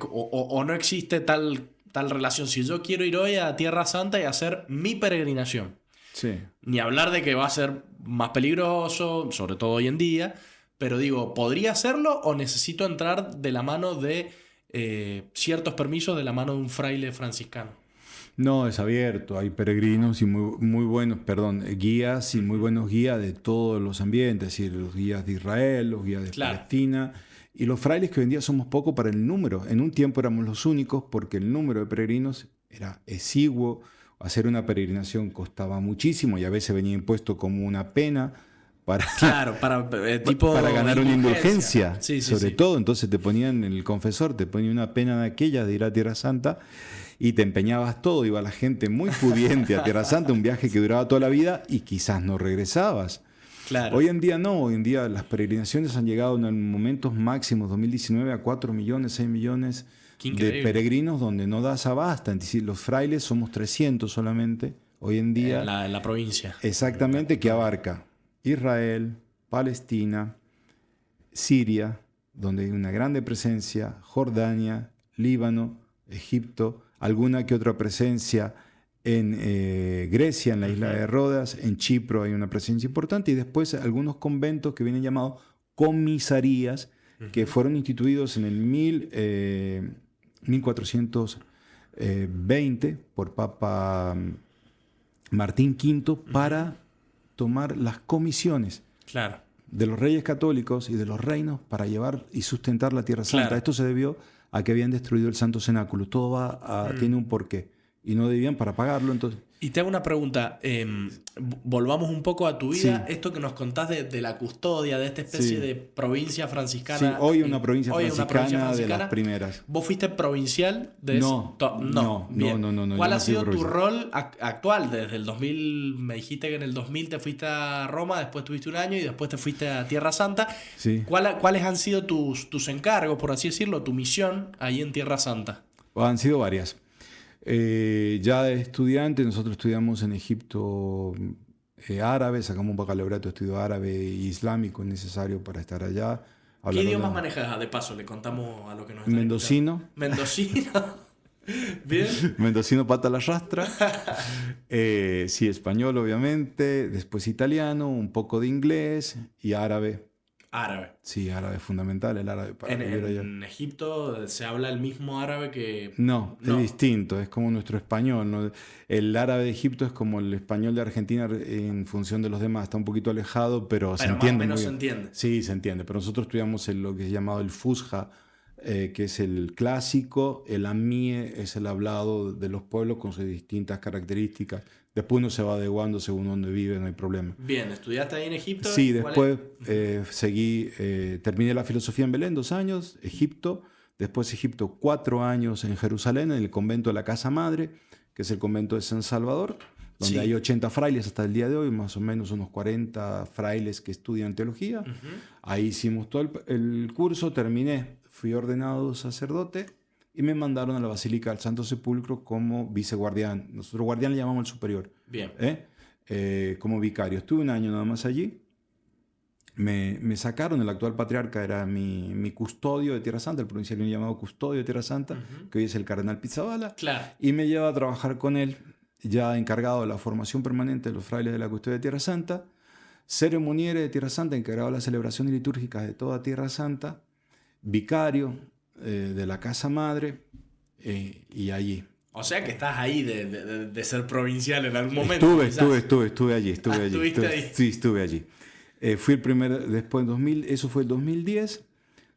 O no existe tal relación. Si yo quiero ir hoy a Tierra Santa y hacer mi peregrinación, sí. Ni hablar de que va a ser más peligroso, sobre todo hoy en día, pero digo, ¿podría hacerlo o necesito entrar de la mano de ciertos permisos de la mano de un fraile franciscano? No, es abierto. Hay peregrinos y muy buenos, guías y muy buenos guías de todos los ambientes, es decir, los guías de Israel, los guías de Palestina Y los frailes que hoy en día somos pocos para el número. En un tiempo éramos los únicos porque el número de peregrinos era exiguo. Hacer una peregrinación costaba muchísimo y a veces venía impuesto como una pena para, Claro, para ganar una indulgencia. Sí, sobre todo, entonces te ponían el confesor, te ponía una pena de aquella de ir a Tierra Santa y te empeñabas todo. Iba la gente muy pudiente a Tierra Santa, un viaje que duraba toda la vida y quizás no regresabas. Claro. Hoy en día no, hoy en día las peregrinaciones han llegado en momentos máximos, 2019, a 4 millones, 6 millones de peregrinos donde no das abasto. Es decir, los frailes somos 300 solamente hoy en día. En la provincia. Exactamente, que abarca Israel, Palestina, Siria, donde hay una grande presencia, Jordania, Líbano, Egipto, alguna que otra presencia en Grecia, en la isla de Rodas, en Chipre hay una presencia importante y después algunos conventos que vienen llamados comisarías que fueron instituidos en el 1420 por Papa Martín V para tomar las comisiones de los reyes católicos y de los reinos para llevar y sustentar la Tierra Santa. Esto se debió a que habían destruido el Santo Cenáculo. Todo tiene un porqué. Y no debían para pagarlo, entonces... Y te hago una pregunta, volvamos un poco a tu vida, Sí. esto que nos contás de la custodia, de esta especie Sí. de provincia franciscana. Sí, hoy una provincia franciscana de las primeras. ¿Vos fuiste provincial de No. No. ¿Cuál yo ha no fui sido tu provincial. rol actual? Desde el 2000, me dijiste que en el 2000 te fuiste a Roma, después tuviste un año y después te fuiste a Tierra Santa. Sí. ¿Cuáles han sido tus encargos, por así decirlo, tu misión ahí en Tierra Santa? Han sido varias. Ya de estudiante, nosotros estudiamos en Egipto árabe, sacamos un bacalaureato de estudio árabe e islámico necesario para estar allá. ¿Qué idiomas manejas? De paso, le contamos a lo que nos está Mendocino. Mendocino. Bien. Mendocino pata la rastra. Sí, español obviamente, después italiano, un poco de inglés y árabe. Árabe. Sí, árabe es fundamental, el árabe para vivir allá. En Egipto se habla el mismo árabe que... No, es distinto, es como nuestro español, ¿no? El árabe de Egipto es como el español de Argentina en función de los demás, está un poquito alejado, pero se entiende. Más o menos muy se bien. entiende. Sí, se entiende, pero nosotros estudiamos lo que es llamado el Fusha, que es el clásico, el Amie es el hablado de los pueblos con sus distintas características. Después uno se va adecuando según donde vive, no hay problema. Bien, ¿estudiaste ahí en Egipto? Sí, después terminé la filosofía en Belén, 2 años, Egipto, después Egipto 4 años en Jerusalén, en el convento de la Casa Madre, que es el convento de San Salvador, donde hay 80 frailes hasta el día de hoy, más o menos unos 40 frailes que estudian teología. Ahí hicimos todo el curso, terminé, fui ordenado sacerdote y me mandaron a la Basílica del Santo Sepulcro como viceguardián. Nosotros guardián le llamamos el superior. Bien. Como vicario. Estuve 1 año nada más allí. Me sacaron, el actual patriarca era mi custodio de Tierra Santa, el provincial llamado custodio de Tierra Santa, que hoy es el cardenal Pizzabala. Claro. Y me lleva a trabajar con él, ya encargado de la formación permanente de los frailes de la custodia de Tierra Santa, ceremoniere de Tierra Santa, encargado de las celebraciones litúrgicas de toda Tierra Santa, vicario de la Casa Madre, y allí. O sea que estás ahí de ser provincial en algún momento. Estuve allí. ¿Estuviste ahí? Sí, estuve allí. Fui el primer, después en 2000, eso fue el 2010.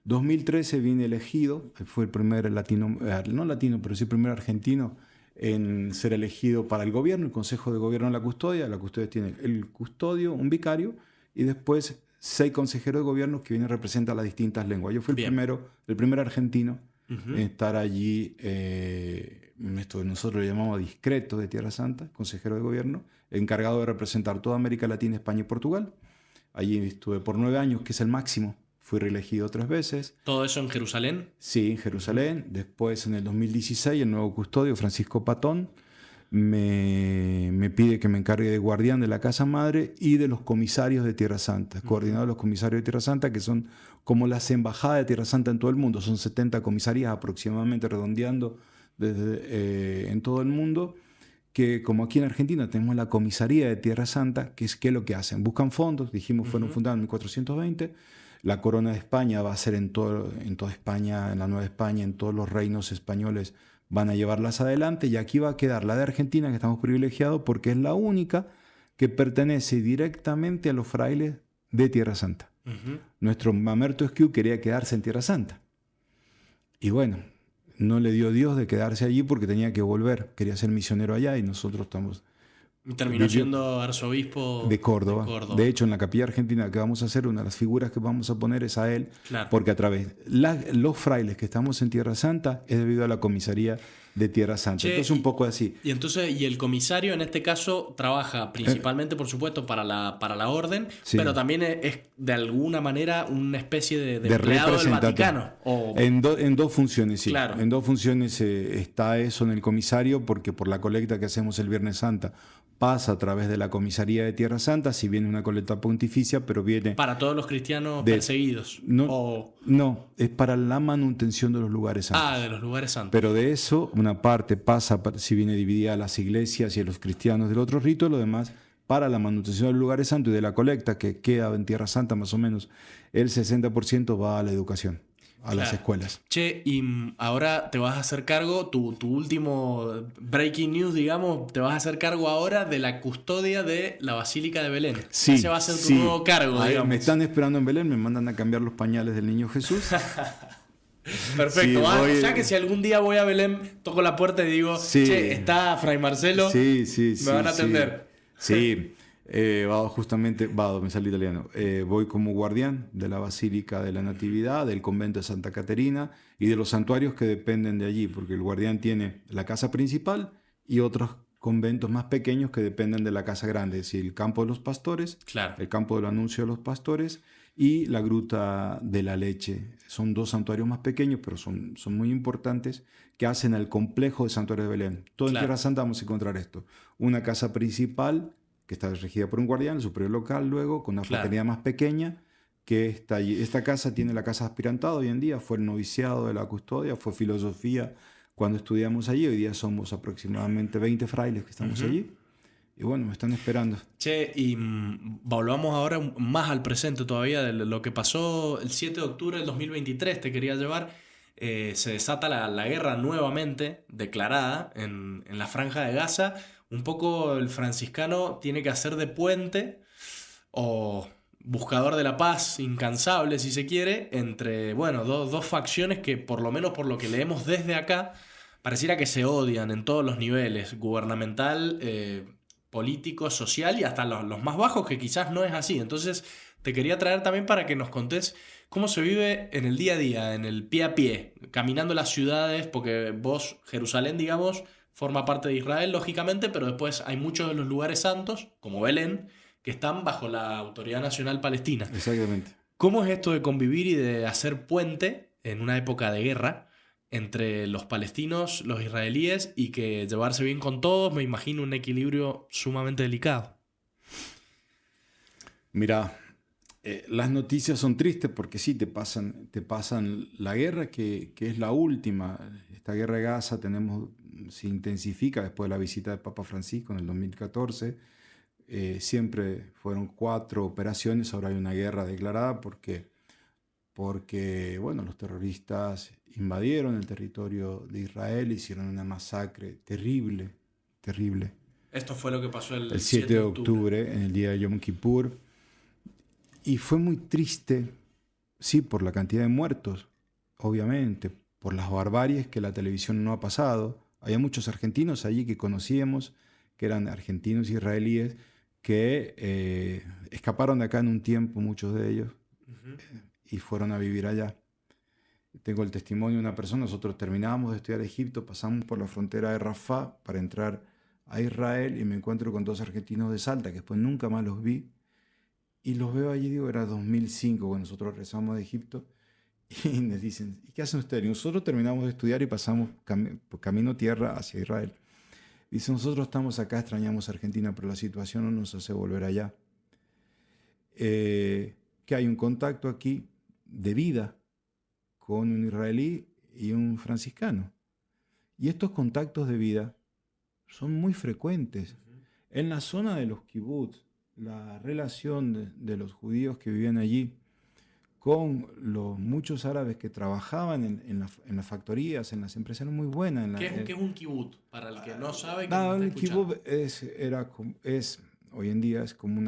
2013 vine elegido, fue el primer latino, no latino, pero sí el primer argentino en ser elegido para el gobierno, el Consejo de Gobierno de la Custodia. La Custodia tiene el custodio, un vicario, y después 6 consejeros de gobierno que vienen a representar las distintas lenguas. Yo fui el primer argentino en estar allí, esto nosotros lo llamamos discreto de Tierra Santa, consejero de gobierno, encargado de representar toda América Latina, España y Portugal. Allí estuve por 9 años, que es el máximo. Fui reelegido 3 veces. ¿Todo eso en Jerusalén? Sí, en Jerusalén. Después, en el 2016, el nuevo custodio, Francisco Patón, me pide que me encargue de guardián de la Casa Madre y de los comisarios de Tierra Santa. Coordinador de los comisarios de Tierra Santa, que son como las embajadas de Tierra Santa en todo el mundo. Son 70 comisarías aproximadamente, redondeando en todo el mundo. Que como aquí en Argentina tenemos la comisaría de Tierra Santa, que es lo que hacen. Buscan fondos, dijimos, fueron fundados en 1420. La corona de España va a ser en toda España, en la Nueva España, en todos los reinos españoles van a llevarlas adelante, y aquí va a quedar la de Argentina, que estamos privilegiados porque es la única que pertenece directamente a los frailes de Tierra Santa. Nuestro Mamerto Esquiu quería quedarse en Tierra Santa. Y bueno, no le dio Dios de quedarse allí porque tenía que volver. Quería ser misionero allá y nosotros estamos... Y terminó siendo arzobispo de Córdoba. De hecho, en la capilla argentina que vamos a hacer, una de las figuras que vamos a poner es a él, claro. Porque a través los frailes que estamos en Tierra Santa es debido a la comisaría de Tierra Santa. Entonces, un poco así. Y el comisario en este caso trabaja principalmente, por supuesto, para la orden, sí. Pero también es de alguna manera una especie de empleado del Vaticano. En dos funciones, sí. Claro. En dos funciones está eso en el comisario, porque por la colecta que hacemos el Viernes Santa pasa a través de la comisaría de Tierra Santa, si viene una colecta pontificia, pero viene... Para todos los cristianos perseguidos. No, es para la manutención de los lugares santos. De los lugares santos. Pero de eso, una parte pasa, si viene dividida a las iglesias y a los cristianos del otro rito, lo demás para la manutención de los lugares santos y de la colecta, que queda en Tierra Santa más o menos, el 60% va a la educación. A las escuelas. Che, y ahora te vas a hacer cargo, tu último breaking news, digamos, te vas a hacer cargo ahora de la custodia de la Basílica de Belén. Sí, ese va a ser tu nuevo cargo, digamos. Me están esperando en Belén, me mandan a cambiar los pañales del niño Jesús. Perfecto. O sea que si algún día voy a Belén, toco la puerta y digo, che, está Fray Marcelo, me van a atender. Sí. Me sale italiano. Voy como guardián de la Basílica de la Natividad, del convento de Santa Caterina y de los santuarios que dependen de allí, porque el guardián tiene la casa principal y otros conventos más pequeños que dependen de la casa grande, es decir, el campo de los pastores, el campo del anuncio de los pastores y la gruta de la leche. Son dos santuarios más pequeños, pero son muy importantes, que hacen el complejo de santuario de Belén. Todo en Tierra Santa vamos a encontrar esto. Una casa principal que está regida por un guardián, el superior local luego, con una fraternidad más pequeña, que está allí. Esta casa tiene la casa aspirantada hoy en día, fue el noviciado de la custodia, fue filosofía cuando estudiamos allí. Hoy día somos aproximadamente 20 frailes que estamos allí. Y bueno, me están esperando. Che, y volvamos ahora más al presente todavía de lo que pasó el 7 de octubre del 2023, te quería llevar. Se desata la guerra nuevamente declarada en la Franja de Gaza. Un poco el franciscano tiene que hacer de puente o buscador de la paz incansable, si se quiere, entre dos facciones que, por lo menos por lo que leemos desde acá, pareciera que se odian en todos los niveles, gubernamental, político, social y hasta los más bajos, que quizás no es así. Entonces te quería traer también para que nos contés cómo se vive en el día a día, en el pie a pie, caminando las ciudades, porque vos, Jerusalén, digamos, forma parte de Israel, lógicamente, pero después hay muchos de los lugares santos, como Belén, que están bajo la Autoridad Nacional Palestina. Exactamente. ¿Cómo es esto de convivir y de hacer puente en una época de guerra entre los palestinos, los israelíes, y que llevarse bien con todos? Me imagino un equilibrio sumamente delicado. Mira, las noticias son tristes porque sí, te pasan la guerra que es la última. Esta guerra de Gaza se intensifica después de la visita del Papa Francisco en el 2014. Siempre fueron 4 operaciones, ahora hay una guerra declarada porque los terroristas invadieron el territorio de Israel, hicieron una masacre terrible. Esto fue lo que pasó el 7 de octubre, en el día de Yom Kippur. Y fue muy triste, sí, por la cantidad de muertos, obviamente, por las barbaries que la televisión no ha pasado. Había muchos argentinos allí que conocíamos, que eran argentinos israelíes, que escaparon de acá en un tiempo, muchos de ellos, y fueron a vivir allá. Tengo el testimonio de una persona. Nosotros terminábamos de estudiar Egipto, pasamos por la frontera de Rafah para entrar a Israel y me encuentro con 2 argentinos de Salta, que después nunca más los vi. Y los veo allí, digo, era 2005, cuando nosotros regresamos de Egipto, y nos dicen, ¿y qué hacen ustedes? Y nosotros terminamos de estudiar y pasamos camino tierra hacia Israel. Dicen, nosotros estamos acá, extrañamos Argentina, pero la situación no nos hace volver allá. Que hay un contacto aquí de vida con un israelí y un franciscano. Y estos contactos de vida son muy frecuentes. En la zona de los kibbutz, la relación de los judíos que vivían allí con los muchos árabes que trabajaban en las factorías, en las empresas, era muy buena. ¿Qué es un kibbutz? Para el que no sabe. El kibbutz hoy en día es como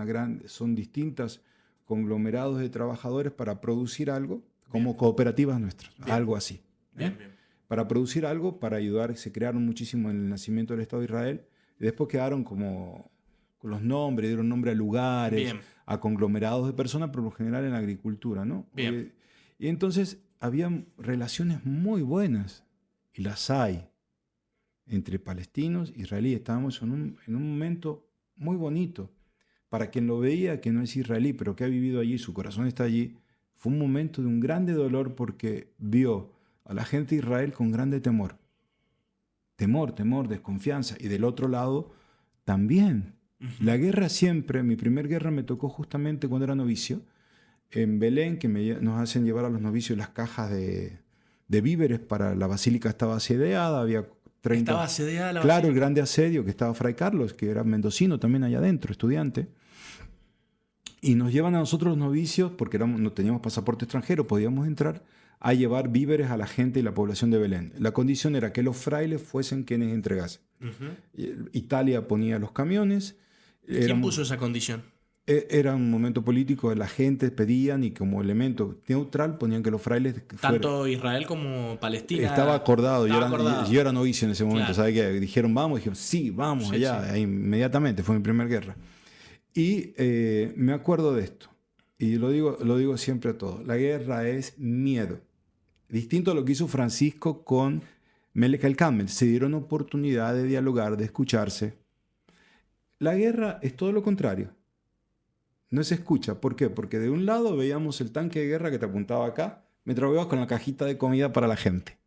son distintas conglomerados de trabajadores para producir algo, como cooperativas nuestras, algo así. Bien, bien. Para producir algo, para ayudar, se crearon muchísimo en el nacimiento del Estado de Israel, y después quedaron como con los nombres, dieron nombre a lugares, Bien. a conglomerados de personas, por lo general en la agricultura, ¿no? Bien. Y entonces había relaciones muy buenas, y las hay, entre palestinos e israelíes. Estábamos en un momento muy bonito. Para quien lo veía, que no es israelí, pero que ha vivido allí, su corazón está allí, fue un momento de un grande dolor porque vio a la gente de Israel con grande temor. Temor, desconfianza. Y del otro lado, también. La guerra siempre, mi primer guerra me tocó justamente cuando era novicio, en Belén, que nos hacen llevar a los novicios las cajas de víveres para la basílica estaba asediada, había 30... Estaba asediada la Claro, basílica. el grande asedio que estaba Fray Carlos, que era mendocino también allá adentro, estudiante. Y nos llevan a nosotros los novicios, porque no teníamos pasaporte extranjero, podíamos entrar, a llevar víveres a la gente y la población de Belén. La condición era que los frailes fuesen quienes entregasen. Italia ponía los camiones. ¿Quién puso esa condición? Era un momento político, la gente pedían y como elemento neutral ponían que los frailes... Tanto Israel como Palestina. Estaba acordado, Estaba yo era novicio en ese momento, Claro. ¿sabes qué? Dijeron, vamos, dijeron, sí, vamos Sí, allá, sí. ahí, inmediatamente, fue mi primera guerra. Y me acuerdo de esto, y lo digo siempre a todos, la guerra es miedo. Distinto a lo que hizo Francisco con Melech el Camel, se dieron oportunidad de dialogar, de escucharse. La guerra es todo lo contrario. No se escucha. ¿Por qué? Porque de un lado veíamos el tanque de guerra que te apuntaba acá, mientras ibas con la cajita de comida para la gente.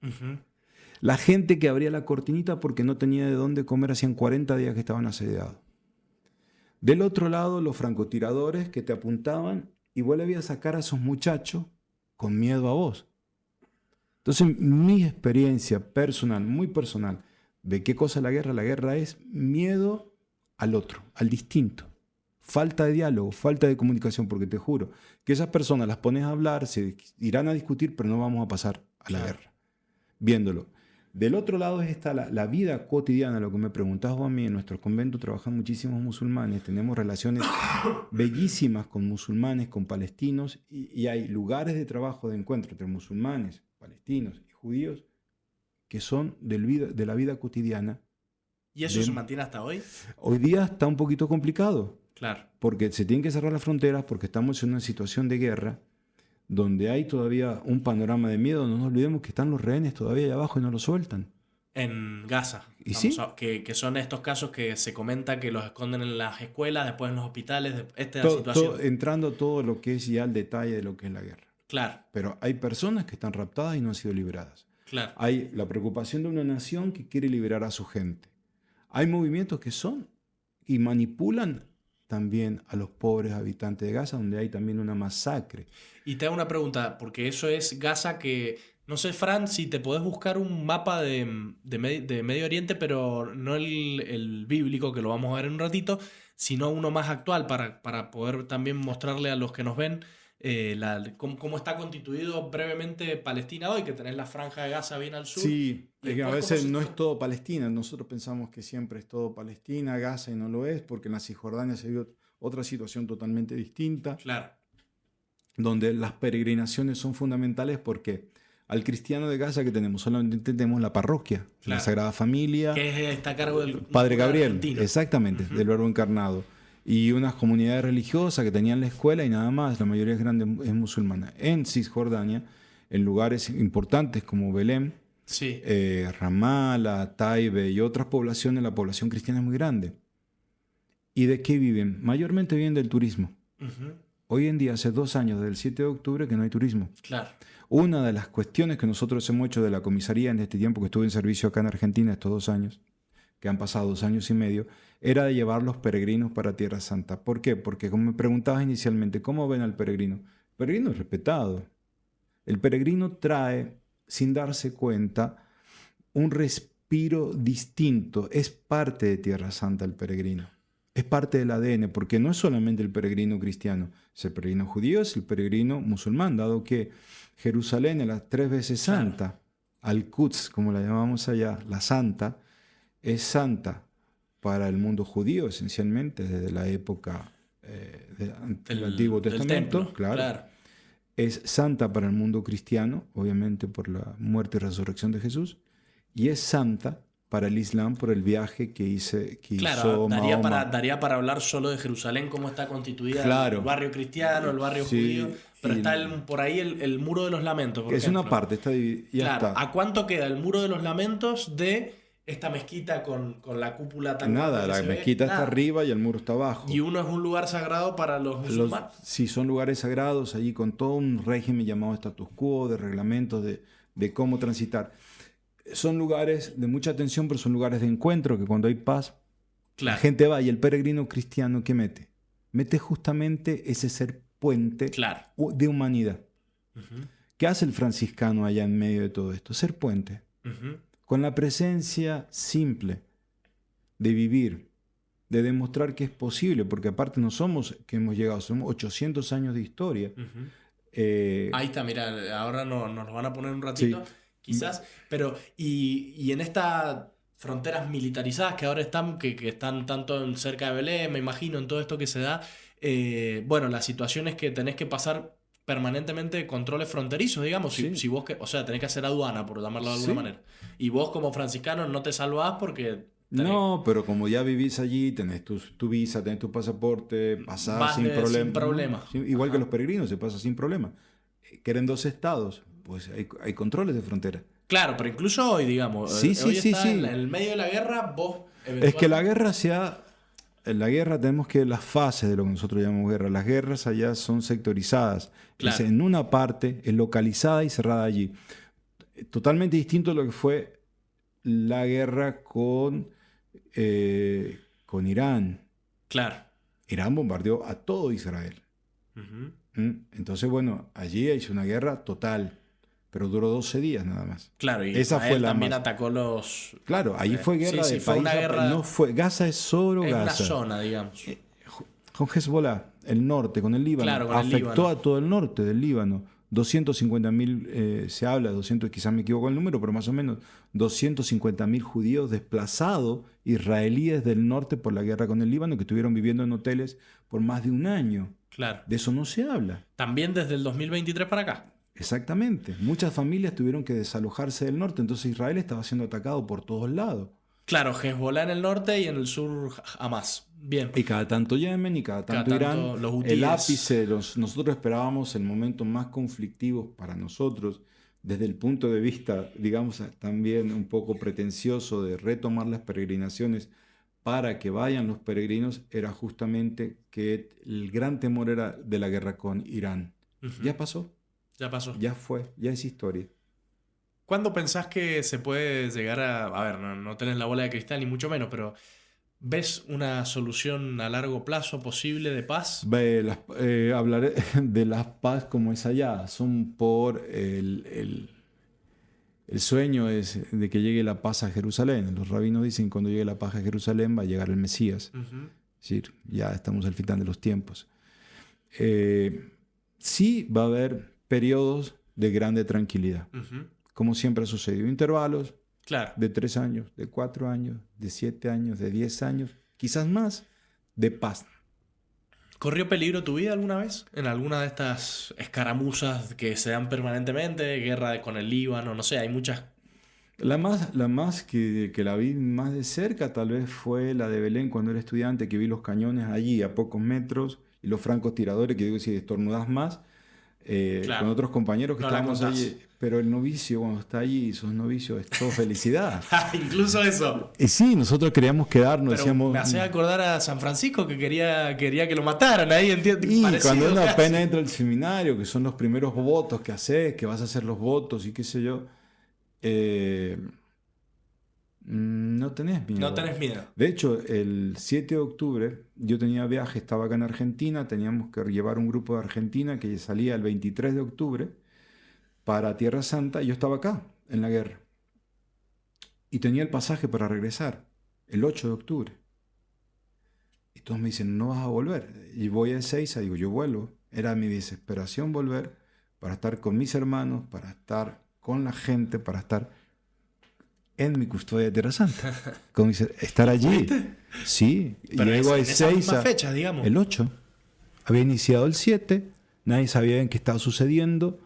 La gente que abría la cortinita porque no tenía de dónde comer, hacían 40 días que estaban asediados. Del otro lado, los francotiradores que te apuntaban y vos le ibas a sacar a esos muchachos con miedo a vos. Entonces, mi experiencia personal, muy personal, de qué cosa es la guerra es miedo al otro, al distinto. Falta de diálogo, falta de comunicación, porque te juro que esas personas las pones a hablar, se irán a discutir, pero no vamos a pasar a la guerra, viéndolo. Del otro lado está la vida cotidiana, lo que me preguntabas vos a mí. En nuestro convento trabajan muchísimos musulmanes, tenemos relaciones bellísimas con musulmanes, con palestinos, y hay lugares de trabajo, de encuentro entre musulmanes, palestinos y judíos que son de la vida cotidiana. ¿Y eso se mantiene hasta hoy? Hoy día está un poquito complicado. Claro. Porque se tienen que cerrar las fronteras, porque estamos en una situación de guerra donde hay todavía un panorama de miedo. No nos olvidemos que están los rehenes todavía allá abajo y no los sueltan. En Gaza. ¿Y sí? Que son estos casos que se comenta que los esconden en las escuelas, después en los hospitales. Esta es la situación. Entrando todo lo que es ya el detalle de lo que es la guerra. Claro. Pero hay personas que están raptadas y no han sido liberadas. Claro. Hay la preocupación de una nación que quiere liberar a su gente. Hay movimientos que son y manipulan también a los pobres habitantes de Gaza, donde hay también una masacre. Y te hago una pregunta, porque eso es Gaza que... No sé, Fran, si te podés buscar un mapa de Medio Oriente, pero no el bíblico, que lo vamos a ver en un ratito, sino uno más actual para poder también mostrarle a los que nos ven cómo está constituido brevemente Palestina hoy, que tenés la franja de Gaza bien al sur. Sí, y es que a veces no es todo Palestina. Nosotros pensamos que siempre es todo Palestina, Gaza, y no lo es, porque en la Cisjordania se vio otra situación totalmente distinta. Claro. Donde las peregrinaciones son fundamentales porque al cristiano de Gaza que tenemos, solamente tenemos la parroquia, la Sagrada Familia, que está a cargo del Padre Gabriel, argentino. Exactamente, del Verbo encarnado. Y unas comunidades religiosas que tenían la escuela y nada más, la mayoría es musulmana. En Cisjordania, en lugares importantes como Belén, sí. Ramala, Taibe y otras poblaciones, la población cristiana es muy grande. ¿Y de qué viven? Mayormente viven del turismo. Hoy en día, hace 2 años, del 7 de octubre, que no hay turismo. Claro. Una de las cuestiones que nosotros hemos hecho de la comisaría en este tiempo que estuve en servicio acá en Argentina, estos 2 años, que han pasado 2 años y medio, era de llevar los peregrinos para Tierra Santa. ¿Por qué? Porque como me preguntabas inicialmente, ¿cómo ven al peregrino? El peregrino es respetado. El peregrino trae, sin darse cuenta, un respiro distinto. Es parte de Tierra Santa el peregrino. Es parte del ADN, porque no es solamente el peregrino cristiano, es el peregrino judío, es el peregrino musulmán, dado que Jerusalén es la 3 veces santa, Al-Quds, como la llamamos allá, la santa, es santa para el mundo judío esencialmente desde la época del Antiguo Testamento, templo, claro. Es santa para el mundo cristiano, obviamente por la muerte y resurrección de Jesús, y es santa para el Islam por el viaje que hizo Mahoma. Daría para hablar solo de Jerusalén, cómo está constituida, claro. El barrio cristiano, el barrio judío, pero está por ahí el Muro de los Lamentos, por ejemplo. Una parte, está dividida. Claro, ¿a cuánto queda el Muro de los Lamentos de esta mezquita con la cúpula tan grande? Nada, la mezquita está arriba y el muro está abajo. Y uno es un lugar sagrado para los musulmanes. Sí, son lugares sagrados, allí con todo un régimen llamado status quo, de reglamentos de cómo transitar. Son lugares de mucha atención, pero son lugares de encuentro, que cuando hay paz, la gente va. Y el peregrino cristiano, ¿qué mete? Mete justamente ese ser puente de humanidad. Uh-huh. ¿Qué hace el franciscano allá en medio de todo esto? Ser puente. Uh-huh. Con la presencia simple de vivir, de demostrar que es posible, porque aparte no somos que hemos llegado, somos 800 años de historia. Uh-huh. Ahí está, mira, ahora nos lo van a poner un ratito, sí. Quizás, pero y en estas fronteras militarizadas que ahora están, que están tanto cerca de Belén, me imagino, en todo esto que se da, bueno, la situación es que tenés que pasar permanentemente controles fronterizos, digamos, sí. si vos tenés que hacer aduana, por llamarlo de alguna manera. Y vos como franciscano no te salvás porque... No, pero como ya vivís allí, tenés tu visa, tenés tu pasaporte, pasás sin problema. Igual que los peregrinos, se pasa sin problema. Quieren 2 estados, pues hay controles de frontera. Claro, pero incluso hoy, digamos, hoy está en el medio de la guerra, vos... Es que la guerra en la guerra tenemos que las fases de lo que nosotros llamamos guerra. Las guerras allá son sectorizadas. Claro. En una parte es localizada y cerrada allí. Totalmente distinto a lo que fue la guerra con Irán. Claro. Irán bombardeó a todo Israel. Uh-huh. Entonces, bueno, allí hizo una guerra total. Pero duró 12 días nada más. Claro, y esa fue también atacó los... Claro, ahí fue guerra de país. No fue, Gaza es solo Gaza. Es una zona, digamos. Con Hezbollah, el norte, con el Líbano. Claro, con afectó el Líbano. A todo el norte del Líbano. 250.000, se habla, 200, quizás me equivoco el número, pero más o menos 250.000 judíos desplazados, israelíes del norte por la guerra con el Líbano, que estuvieron viviendo en hoteles por más de un año. Claro. De eso no se habla. También desde el 2023 para acá. Exactamente. Muchas familias tuvieron que desalojarse del norte, entonces Israel estaba siendo atacado por todos lados. Claro, Hezbollah en el norte y en el sur Hamas. Bien. Y cada tanto Yemen y cada tanto Irán. El ápice, nosotros esperábamos el momento más conflictivo para nosotros, desde el punto de vista, digamos, también un poco pretencioso de retomar las peregrinaciones para que vayan los peregrinos, era justamente que el gran temor era de la guerra con Irán. Uh-huh. Ya pasó. Ya pasó. Ya fue, ya es historia. ¿Cuándo pensás que se puede llegar a ver, no tenés la bola de cristal ni mucho menos, pero ¿ves una solución a largo plazo posible de paz? Hablaré de la paz como es allá. Son por el sueño es de que llegue la paz a Jerusalén. Los rabinos dicen que cuando llegue la paz a Jerusalén va a llegar el Mesías. Uh-huh. Es decir, ya estamos al final de los tiempos. Sí va a haber periodos de grande tranquilidad. Uh-huh. Como siempre ha sucedido. Intervalos de 3 años, de 4 años, de 7 años, de 10 años, quizás más, de paz. ¿Corrió peligro tu vida alguna vez? ¿En alguna de estas escaramuzas que se dan permanentemente? Guerra con el Líbano, no sé, hay muchas. La más que la vi más de cerca tal vez fue la de Belén cuando era estudiante, que vi los cañones allí a pocos metros y los francotiradores, que digo, si estornudás más, con otros compañeros que estábamos allí. Pero el novicio cuando está allí, sos novicios, es todo felicidad. Incluso eso. Y sí, nosotros queríamos quedarnos, pero decíamos... Me hace acordar a San Francisco que quería que lo mataran ahí. Y cuando uno apenas entra al seminario, que son los primeros votos que haces, que vas a hacer los votos y qué sé yo, no tenés miedo. No tenés miedo. De hecho, el 7 de octubre yo tenía viaje, estaba acá en Argentina, teníamos que llevar un grupo de Argentina que salía el 23 de octubre para Tierra Santa, y yo estaba acá, en la guerra. Y tenía el pasaje para regresar, el 8 de octubre. Y todos me dicen, no vas a volver. Y voy a Ezeiza, digo, yo vuelvo. Era mi desesperación volver para estar con mis hermanos, para estar con la gente, para estar en mi custodia de Tierra Santa. Como dice, estar allí. Sí. Pero y luego en esa misma fecha, digamos. El 8. Había iniciado el 7, nadie sabía en qué estaba sucediendo,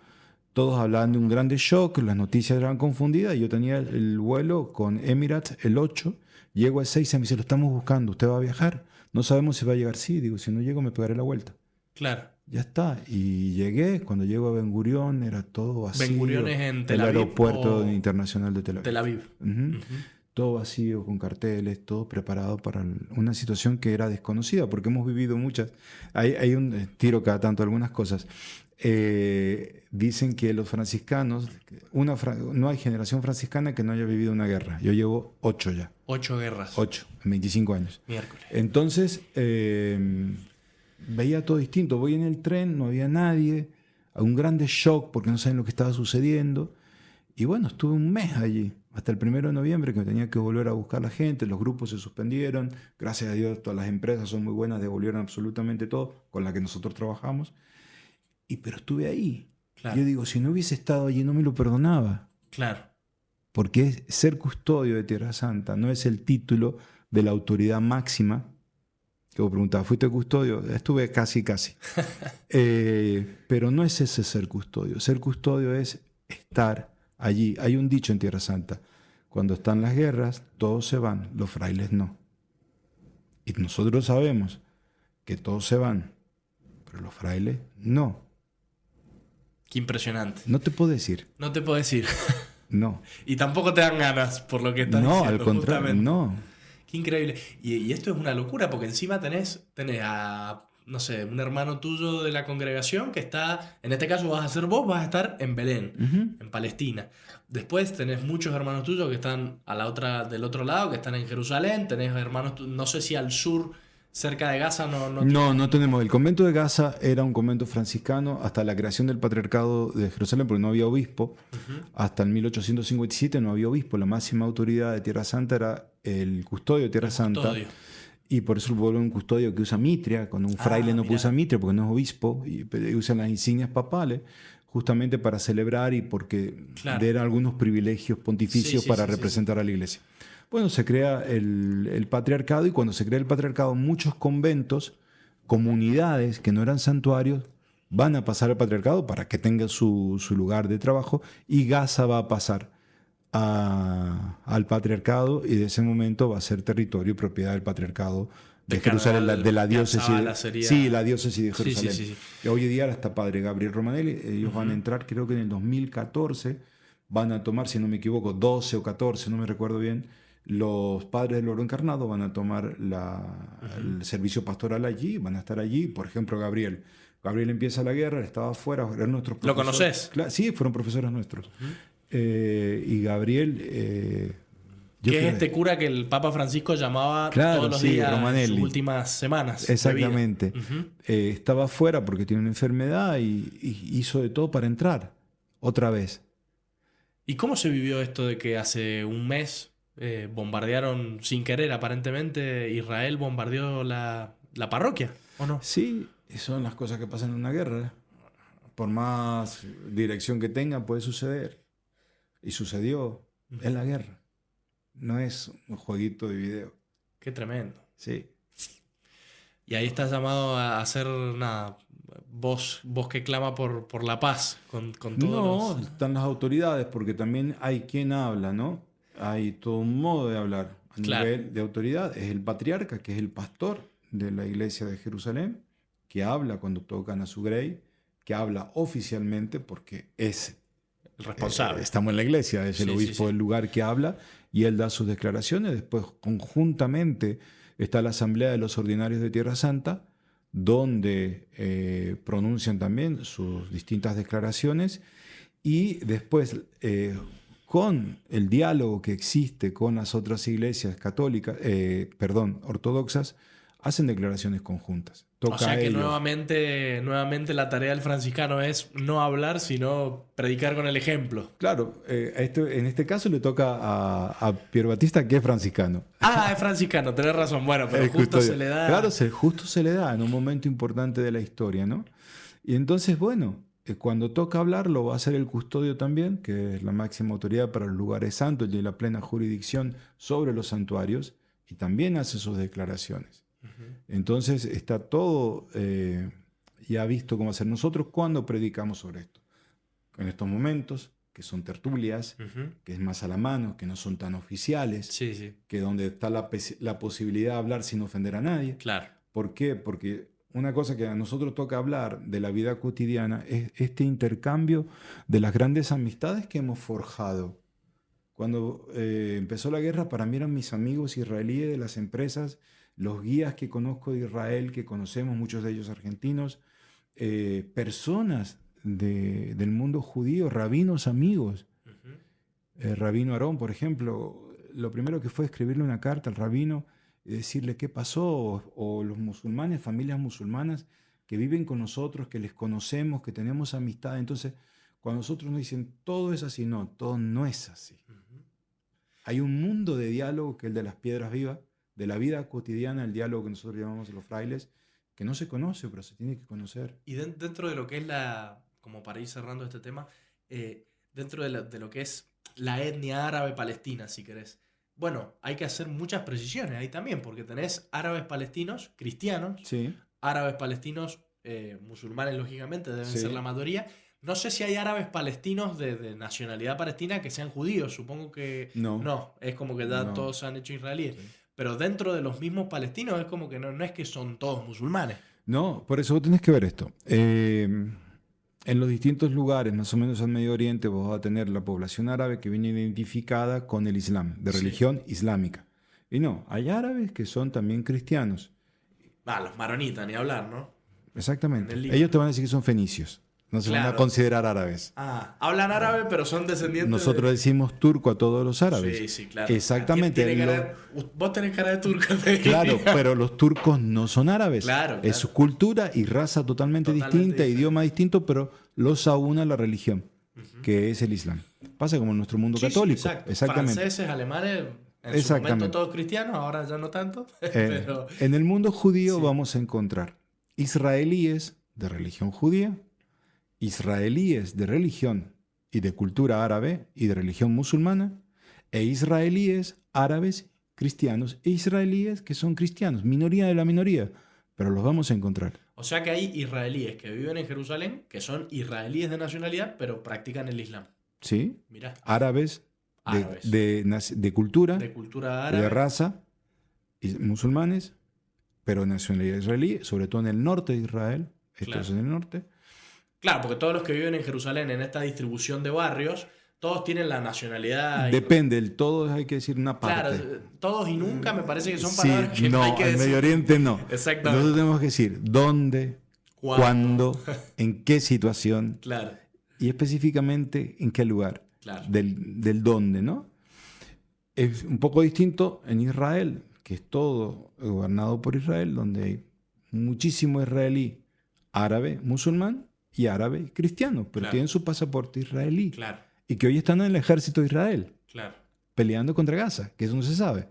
todos hablaban de un grande shock, las noticias eran confundidas, y yo tenía el vuelo con Emirates el 8, llego al 6 y me dice, lo estamos buscando, ¿usted va a viajar? No sabemos si va a llegar, sí, digo, si no llego me pegaré la vuelta. Claro. Ya está, y llegué, cuando llego a Ben Gurión era todo vacío. Ben Gurión es en Tel Aviv. El aeropuerto internacional de Tel Aviv. Tel Aviv. Todo vacío, con carteles, todo preparado para una situación que era desconocida, porque hemos vivido muchas. Hay un tiro cada tanto, algunas cosas. Dicen que los franciscanos, no hay generación franciscana que no haya vivido una guerra. Yo llevo 8 ya. 8 guerras. 8, en 25 años. Miércoles. Entonces, veía todo distinto. Voy en el tren, no había nadie, un grande shock porque no saben lo que estaba sucediendo. Y bueno, estuve un mes allí, hasta el 1 de noviembre, que me tenía que volver a buscar la gente. Los grupos se suspendieron. Gracias a Dios, todas las empresas son muy buenas, devolvieron absolutamente todo con la que nosotros trabajamos. Pero estuve ahí. Claro. Yo digo, si no hubiese estado allí, no me lo perdonaba. Claro. Porque ser custodio de Tierra Santa no es el título de la autoridad máxima. Que vos preguntabas, ¿fuiste custodio? Estuve casi. Pero no es ese ser custodio. Ser custodio es estar allí. Hay un dicho en Tierra Santa. Cuando están las guerras, todos se van, los frailes no. Y nosotros sabemos que todos se van, pero los frailes no. Qué impresionante. No te puedo decir. No te puedo decir. No. Y tampoco te dan ganas por lo que estás diciendo. No, al contrario, justamente. no. Qué increíble. Y esto es una locura, porque encima tenés a, no sé, un hermano tuyo de la congregación que está, en este caso vas a ser vos, vas a estar en Belén, en Palestina. Después tenés muchos hermanos tuyos que están del otro lado, que están en Jerusalén. Tenés hermanos, no sé si al sur, cerca de Gaza, no tenemos. El convento de Gaza era un convento franciscano hasta la creación del patriarcado de Jerusalén, porque no había obispo. Hasta el 1857 no había obispo. La máxima autoridad de Tierra Santa era el custodio de Tierra Santa. Y por eso vuelve un custodio que usa mitria, cuando un fraile no usa mitria porque no es obispo, y usan las insignias papales, justamente para celebrar y porque den algunos privilegios pontificios para representar a la iglesia. Bueno, se crea el patriarcado, y cuando se crea el patriarcado, muchos conventos, comunidades que no eran santuarios, van a pasar al patriarcado para que tenga su lugar de trabajo, y Gaza va a pasar al patriarcado, y de ese momento va a ser territorio y propiedad del patriarcado de Jerusalén, de la diócesis. Sí, la diócesis de Jerusalén. Sí. Y hoy día está padre Gabriel Romanelli. Ellos van a entrar, creo que en el 2014, van a tomar, si no me equivoco, 12 o 14, no me recuerdo bien. Los padres del Oro Encarnado van a tomar el servicio pastoral allí, van a estar allí. Por ejemplo, Gabriel empieza la guerra, estaba afuera, eran nuestros profesores. ¿Lo conoces? Sí, fueron profesores nuestros. Y Gabriel... que es este cura que el Papa Francisco llamaba todos los días Romanelli, en sus últimas semanas. Exactamente. Estaba afuera porque tiene una enfermedad y hizo de todo para entrar otra vez. ¿Y cómo se vivió esto de que hace un mes bombardearon sin querer, aparentemente, Israel bombardeó la parroquia, ¿o no? Sí, son las cosas que pasan en una guerra. Por más dirección que tenga, puede suceder. Y sucedió en la guerra. No es un jueguito de video. Qué tremendo. Sí. Y ahí estás llamado a hacer nada, voz que clama por la paz con todos. No, están las autoridades, porque también hay quien habla, ¿no? Hay todo un modo de hablar a nivel de autoridad. Es el patriarca, que es el pastor de la iglesia de Jerusalén, que habla cuando tocan a su grey, que habla oficialmente porque es el responsable. Estamos en la iglesia, es el obispo del lugar que habla, y él da sus declaraciones. Después, conjuntamente, está la Asamblea de los Ordinarios de Tierra Santa, donde pronuncian también sus distintas declaraciones, y después, con el diálogo que existe con las otras iglesias católicas, ortodoxas, hacen declaraciones conjuntas. O sea que nuevamente la tarea del franciscano es no hablar, sino predicar con el ejemplo. Claro, en este caso le toca a Pier Battista, que es franciscano. Ah, es franciscano, tenés razón. Bueno, pero justo se le da... Claro, justo se le da en un momento importante de la historia, ¿no? Y entonces, bueno, cuando toca hablar, lo va a hacer el custodio también, que es la máxima autoridad para los lugares santos y la plena jurisdicción sobre los santuarios, y también hace sus declaraciones. Entonces está todo ya ha visto cómo hacer. Nosotros, ¿cuándo predicamos sobre esto? En estos momentos, que son tertulias, que es más a la mano, que no son tan oficiales, Sí, sí. que donde está la posibilidad de hablar sin ofender a nadie. Claro. ¿Por qué? Porque una cosa que a nosotros toca hablar de la vida cotidiana es este intercambio de las grandes amistades que hemos forjado. Cuando empezó la guerra, para mí eran mis amigos israelíes de las empresas, los guías que conozco de Israel, que conocemos, muchos de ellos argentinos, personas del mundo judío, rabinos amigos. Rabino Aarón, por ejemplo, lo primero que fue escribirle una carta al rabino y decirle qué pasó, o los musulmanes, familias musulmanas que viven con nosotros, que les conocemos, que tenemos amistad. Entonces, cuando nosotros nos dicen todo es así, no, todo no es así. Hay un mundo de diálogo que es el de las piedras vivas, de la vida cotidiana, el diálogo que nosotros llamamos los frailes, que no se conoce, pero se tiene que conocer. Y dentro de lo que es como para ir cerrando este tema, dentro de lo que es la etnia árabe palestina, si querés. Bueno, hay que hacer muchas precisiones ahí también, porque tenés árabes palestinos, cristianos, Sí. árabes palestinos, musulmanes, lógicamente, deben Sí. ser la mayoría. No sé si hay árabes palestinos de nacionalidad palestina que sean judíos, supongo que No. es como que ya No. todos se han hecho israelíes. Sí. Pero dentro de los mismos palestinos es como que no es que son todos musulmanes. No, por eso vos tenés que ver esto. En los distintos lugares, más o menos al Medio Oriente, vos vas a tener la población árabe que viene identificada con el Islam, de religión islámica. Y no, hay árabes que son también cristianos. Los maronitas, ni hablar, ¿no? Exactamente. En el Líbano. Ellos te van a decir que son fenicios. No se van a considerar árabes. Hablan árabe, pero son descendientes Nosotros decimos turco a todos los árabes. Sí, claro. Exactamente. Vos tenés cara de turco. Claro, pero los turcos no son árabes. Claro. Es su cultura y raza totalmente distinta, diferente. idioma distinto, pero los aúna la religión, que es el Islam. Pasa como en nuestro mundo católico. Exacto. Exactamente. Franceses, alemanes, en su momento todos cristianos, ahora ya no tanto. Pero... En el mundo judío vamos a encontrar israelíes de religión judía, israelíes de religión y de cultura árabe y de religión musulmana, e israelíes árabes cristianos e israelíes que son cristianos, minoría de la minoría, pero los vamos a encontrar. O sea que hay israelíes que viven en Jerusalén, que son israelíes de nacionalidad, pero practican el Islam. ¿Sí? Mirá. Árabes. De cultura, árabe. de raza, y musulmanes, pero nacionalidad israelí, sobre todo en el norte de Israel. Esto es en el norte. Claro, porque todos los que viven en Jerusalén, en esta distribución de barrios, todos tienen la nacionalidad. Depende, el todo hay que decir una parte. Claro, todos y nunca me parece que son palabras que no hay que en decir. Medio Oriente no. Exactamente. Nosotros tenemos que decir dónde, cuándo, en qué situación. Claro. Y específicamente en qué lugar. Claro. Del dónde, ¿no? Es un poco distinto en Israel, que es todo gobernado por Israel, donde hay muchísimo israelí árabe, musulmán y árabe cristiano, pero tienen su pasaporte israelí. Claro. Y que hoy están en el ejército de Israel, peleando contra Gaza, que eso no se sabe.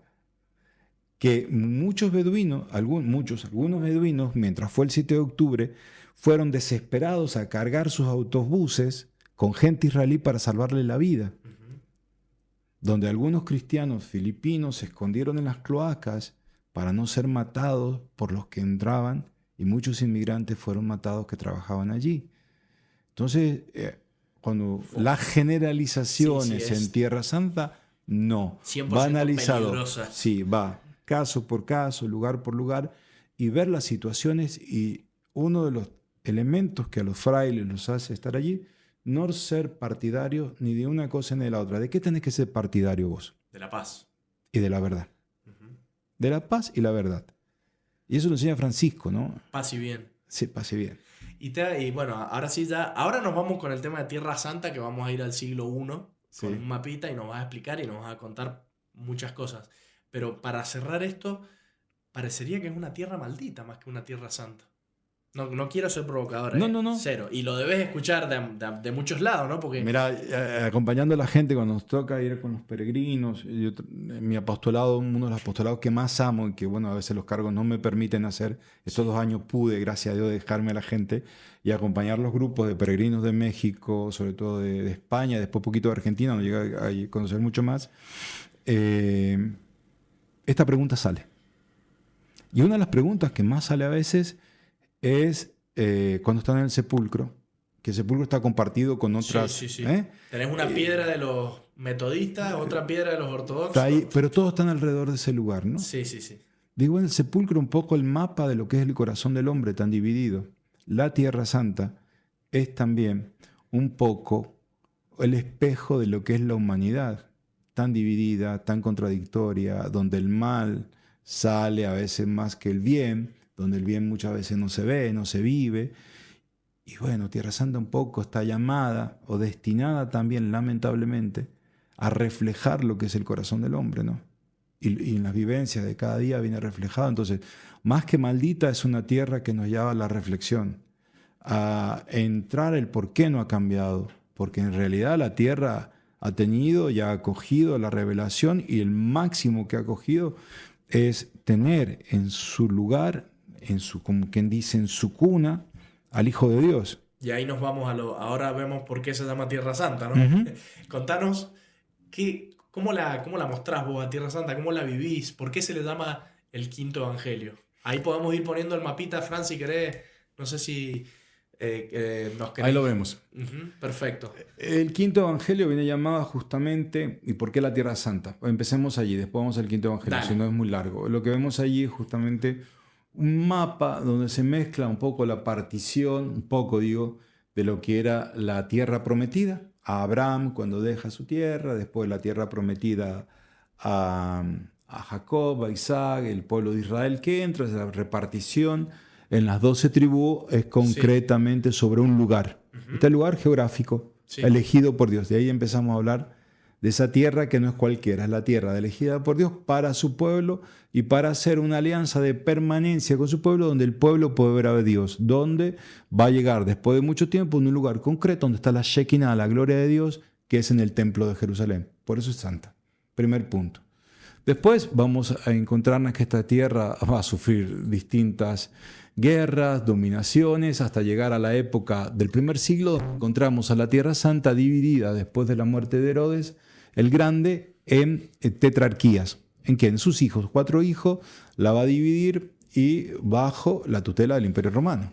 Que muchos beduinos, algunos beduinos, mientras fue el 7 de octubre, fueron desesperados a cargar sus autobuses con gente israelí para salvarle la vida. Donde algunos cristianos filipinos se escondieron en las cloacas para no ser matados por los que entraban, y muchos inmigrantes fueron matados que trabajaban allí. Entonces, cuando las generalizaciones en Tierra Santa, no. 100% va analizado. Peligrosa. Sí, va caso por caso, lugar por lugar, y ver las situaciones. Y uno de los elementos que a los frailes los hace estar allí, no ser partidario ni de una cosa ni de la otra. ¿De qué tenés que ser partidario vos? De la paz. Y de la verdad. De la paz y la verdad. Y eso lo enseña Francisco, ¿no? Paz y bien. Sí, paz y bien. Y bueno, ahora sí ahora nos vamos con el tema de Tierra Santa, que vamos a ir al siglo I con un mapita y nos vas a explicar y nos vas a contar muchas cosas. Pero para cerrar esto, parecería que es una tierra maldita más que una tierra santa. No quiero ser provocador. No. Cero. Y lo debes escuchar de muchos lados, ¿no? Porque... Mira, acompañando a la gente cuando nos toca ir con los peregrinos, mi apostolado, uno de los apostolados que más amo y que, bueno, a veces los cargos no me permiten hacer, estos 2 años pude, gracias a Dios, dejarme a la gente y acompañar los grupos de peregrinos de México, sobre todo de España, después poquito de Argentina, no llegué a conocer mucho más. Esta pregunta sale. Y una de las preguntas que más sale a veces es cuando están en el sepulcro, que el sepulcro está compartido con otras... Sí. Tenés una piedra de los metodistas, otra piedra de los ortodoxos. Está ahí, pero todos están alrededor de ese lugar, ¿no? Sí. Digo, en el sepulcro un poco el mapa de lo que es el corazón del hombre tan dividido. La Tierra Santa es también un poco el espejo de lo que es la humanidad, tan dividida, tan contradictoria, donde el mal sale a veces más que el bien, donde el bien muchas veces no se ve, no se vive. Y bueno, Tierra Santa un poco está llamada o destinada también, lamentablemente, a reflejar lo que es el corazón del hombre, ¿no? Y en las vivencias de cada día viene reflejado. Entonces, más que maldita, es una tierra que nos lleva a la reflexión, a entrar el por qué no ha cambiado, porque en realidad la tierra ha tenido y ha acogido la revelación, y el máximo que ha acogido es tener en su lugar, como quien dice, en su cuna, al Hijo de Dios. Y ahí nos vamos ahora vemos por qué se llama Tierra Santa, ¿no? Uh-huh. Contanos, ¿cómo la mostrás vos a Tierra Santa? ¿Cómo la vivís? ¿Por qué se le llama el quinto evangelio? Ahí podemos ir poniendo el mapita, Fran, si querés. No sé si nos querés. Ahí lo vemos. Uh-huh, perfecto. El quinto evangelio viene llamado justamente, ¿y por qué la Tierra Santa? Empecemos allí, después vamos al quinto evangelio, Dale. si no es muy largo. Lo que vemos allí es justamente un mapa donde se mezcla un poco la partición, de lo que era la tierra prometida a Abraham cuando deja su tierra, después la tierra prometida a Jacob, a Isaac, el pueblo de Israel que entra, es la repartición en las 12 tribus, es concretamente sobre un lugar. Uh-huh. Este lugar geográfico, elegido por Dios. De ahí empezamos a hablar de esa tierra que no es cualquiera, es la tierra elegida por Dios para su pueblo y para hacer una alianza de permanencia con su pueblo, donde el pueblo puede ver a Dios, donde va a llegar después de mucho tiempo en un lugar concreto donde está la Shekinah, la gloria de Dios, que es en el templo de Jerusalén. Por eso es santa. Primer punto. Después vamos a encontrarnos que esta tierra va a sufrir distintas guerras, dominaciones, hasta llegar a la época del primer siglo, donde encontramos a la Tierra Santa dividida después de la muerte de Herodes el Grande en tetrarquías. ¿En qué? En sus hijos, 4 hijos, la va a dividir y bajo la tutela del Imperio Romano.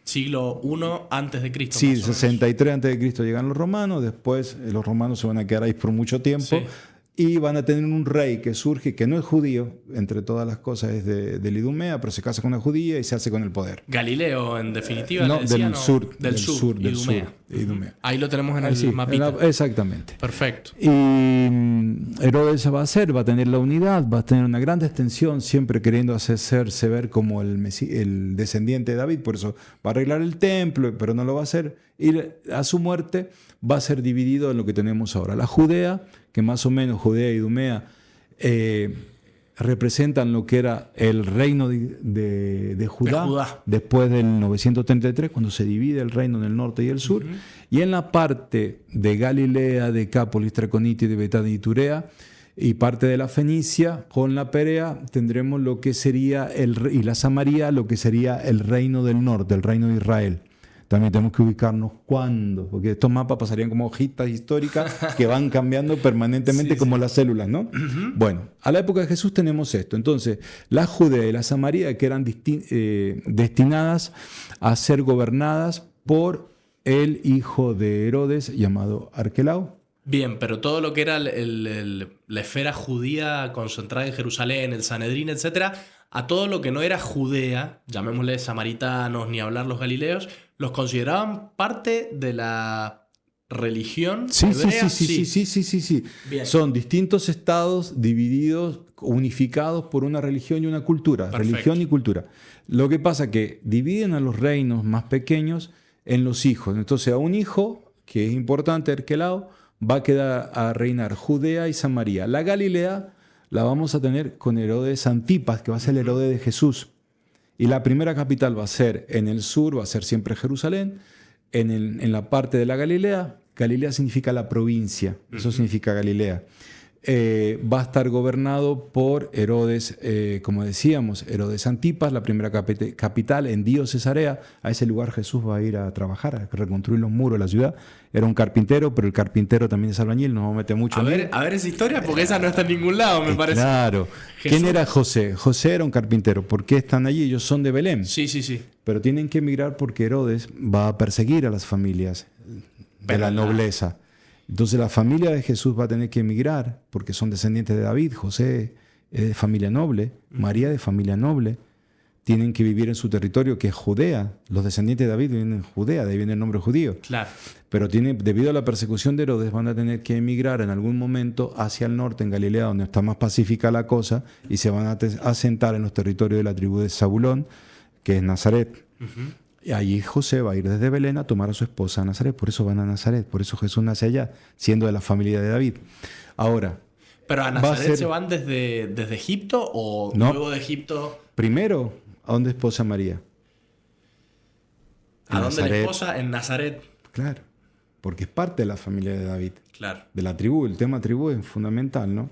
Siglo I antes de Cristo. Sí, 63 antes de Cristo llegan los romanos, después los romanos se van a quedar ahí por mucho tiempo. Sí. Y van a tener un rey que surge, que no es judío, entre todas las cosas es de Idumea, pero se casa con una judía y se hace con el poder. Galileo, en definitiva. No, del sur. Idumea. Idumea. Ahí lo tenemos en el mapita. Exactamente. Perfecto. Y Herodes va a tener la unidad, va a tener una gran extensión, siempre queriendo hacerse ver como el descendiente de David, por eso va a arreglar el templo, pero no lo va a hacer. Y a su muerte va a ser dividido en lo que tenemos ahora. La Judea, que más o menos Judea y Idumea representan lo que era el reino de Judá, después del 933, cuando se divide el reino en el norte y el sur. Uh-huh. Y en la parte de Galilea, Decápolis, Traconite, de Betania y Turea, y parte de la Fenicia, con la Perea, tendremos lo que sería y la Samaria, lo que sería el reino del norte, el reino de Israel. También tenemos que ubicarnos cuándo, porque estos mapas pasarían como hojitas históricas que van cambiando permanentemente como las células, ¿no? Uh-huh. Bueno, a la época de Jesús tenemos esto. Entonces, la Judea y la Samaria, que eran destinadas a ser gobernadas por el hijo de Herodes, llamado Arquelao. Bien, pero todo lo que era la esfera judía concentrada en Jerusalén, el Sanedrín, etc., a todo lo que no era Judea, llamémosle samaritanos, ni hablar los galileos, los consideraban parte de la religión hebrea. Sí. Bien. Son distintos estados divididos, unificados por una religión y una cultura. Perfecto. Religión y cultura. Lo que pasa es que dividen a los reinos más pequeños en los hijos. Entonces, a un hijo, que es importante, Arquelao, va a quedar a reinar Judea y Samaria. La Galilea la vamos a tener con Herodes Antipas, que va a ser el Herodes de Jesús. Y la primera capital va a ser en el sur, va a ser siempre Jerusalén. En la parte de la Galilea, Galilea significa la provincia, eso significa Galilea. Va a estar gobernado por Herodes, como decíamos, Herodes Antipas, la primera capital en Dio Cesarea. A ese lugar Jesús va a ir a trabajar, a reconstruir los muros de la ciudad. Era un carpintero, pero el carpintero también es albañil, no vamos a meter mucho. A ver esa historia, porque esa no está en ningún lado, me parece. Claro, ¿Quién era José? José era un carpintero. ¿Por qué están allí? Ellos son de Belén. Sí. Pero tienen que emigrar porque Herodes va a perseguir a las familias de la nobleza. Entonces la familia de Jesús va a tener que emigrar porque son descendientes de David. José es de familia noble, María de familia noble. Tienen que vivir en su territorio, que es Judea. Los descendientes de David viven en Judea, de ahí viene el nombre judío. Claro. Pero debido a la persecución de Herodes, van a tener que emigrar en algún momento hacia el norte, en Galilea, donde está más pacífica la cosa, y se van a asentar en los territorios de la tribu de Zabulón, que es Nazaret. Y allí José va a ir desde Belén a tomar a su esposa a Nazaret. Por eso van a Nazaret, por eso Jesús nace allá, siendo de la familia de David. Ahora, ¿pero a Nazaret se van desde Egipto o no, luego de Egipto? Primero, ¿a dónde esposa María? ¿A dónde la esposa? En Nazaret. Claro, porque es parte de la familia de David. Claro. De la tribu. El tema tribu es fundamental, ¿no?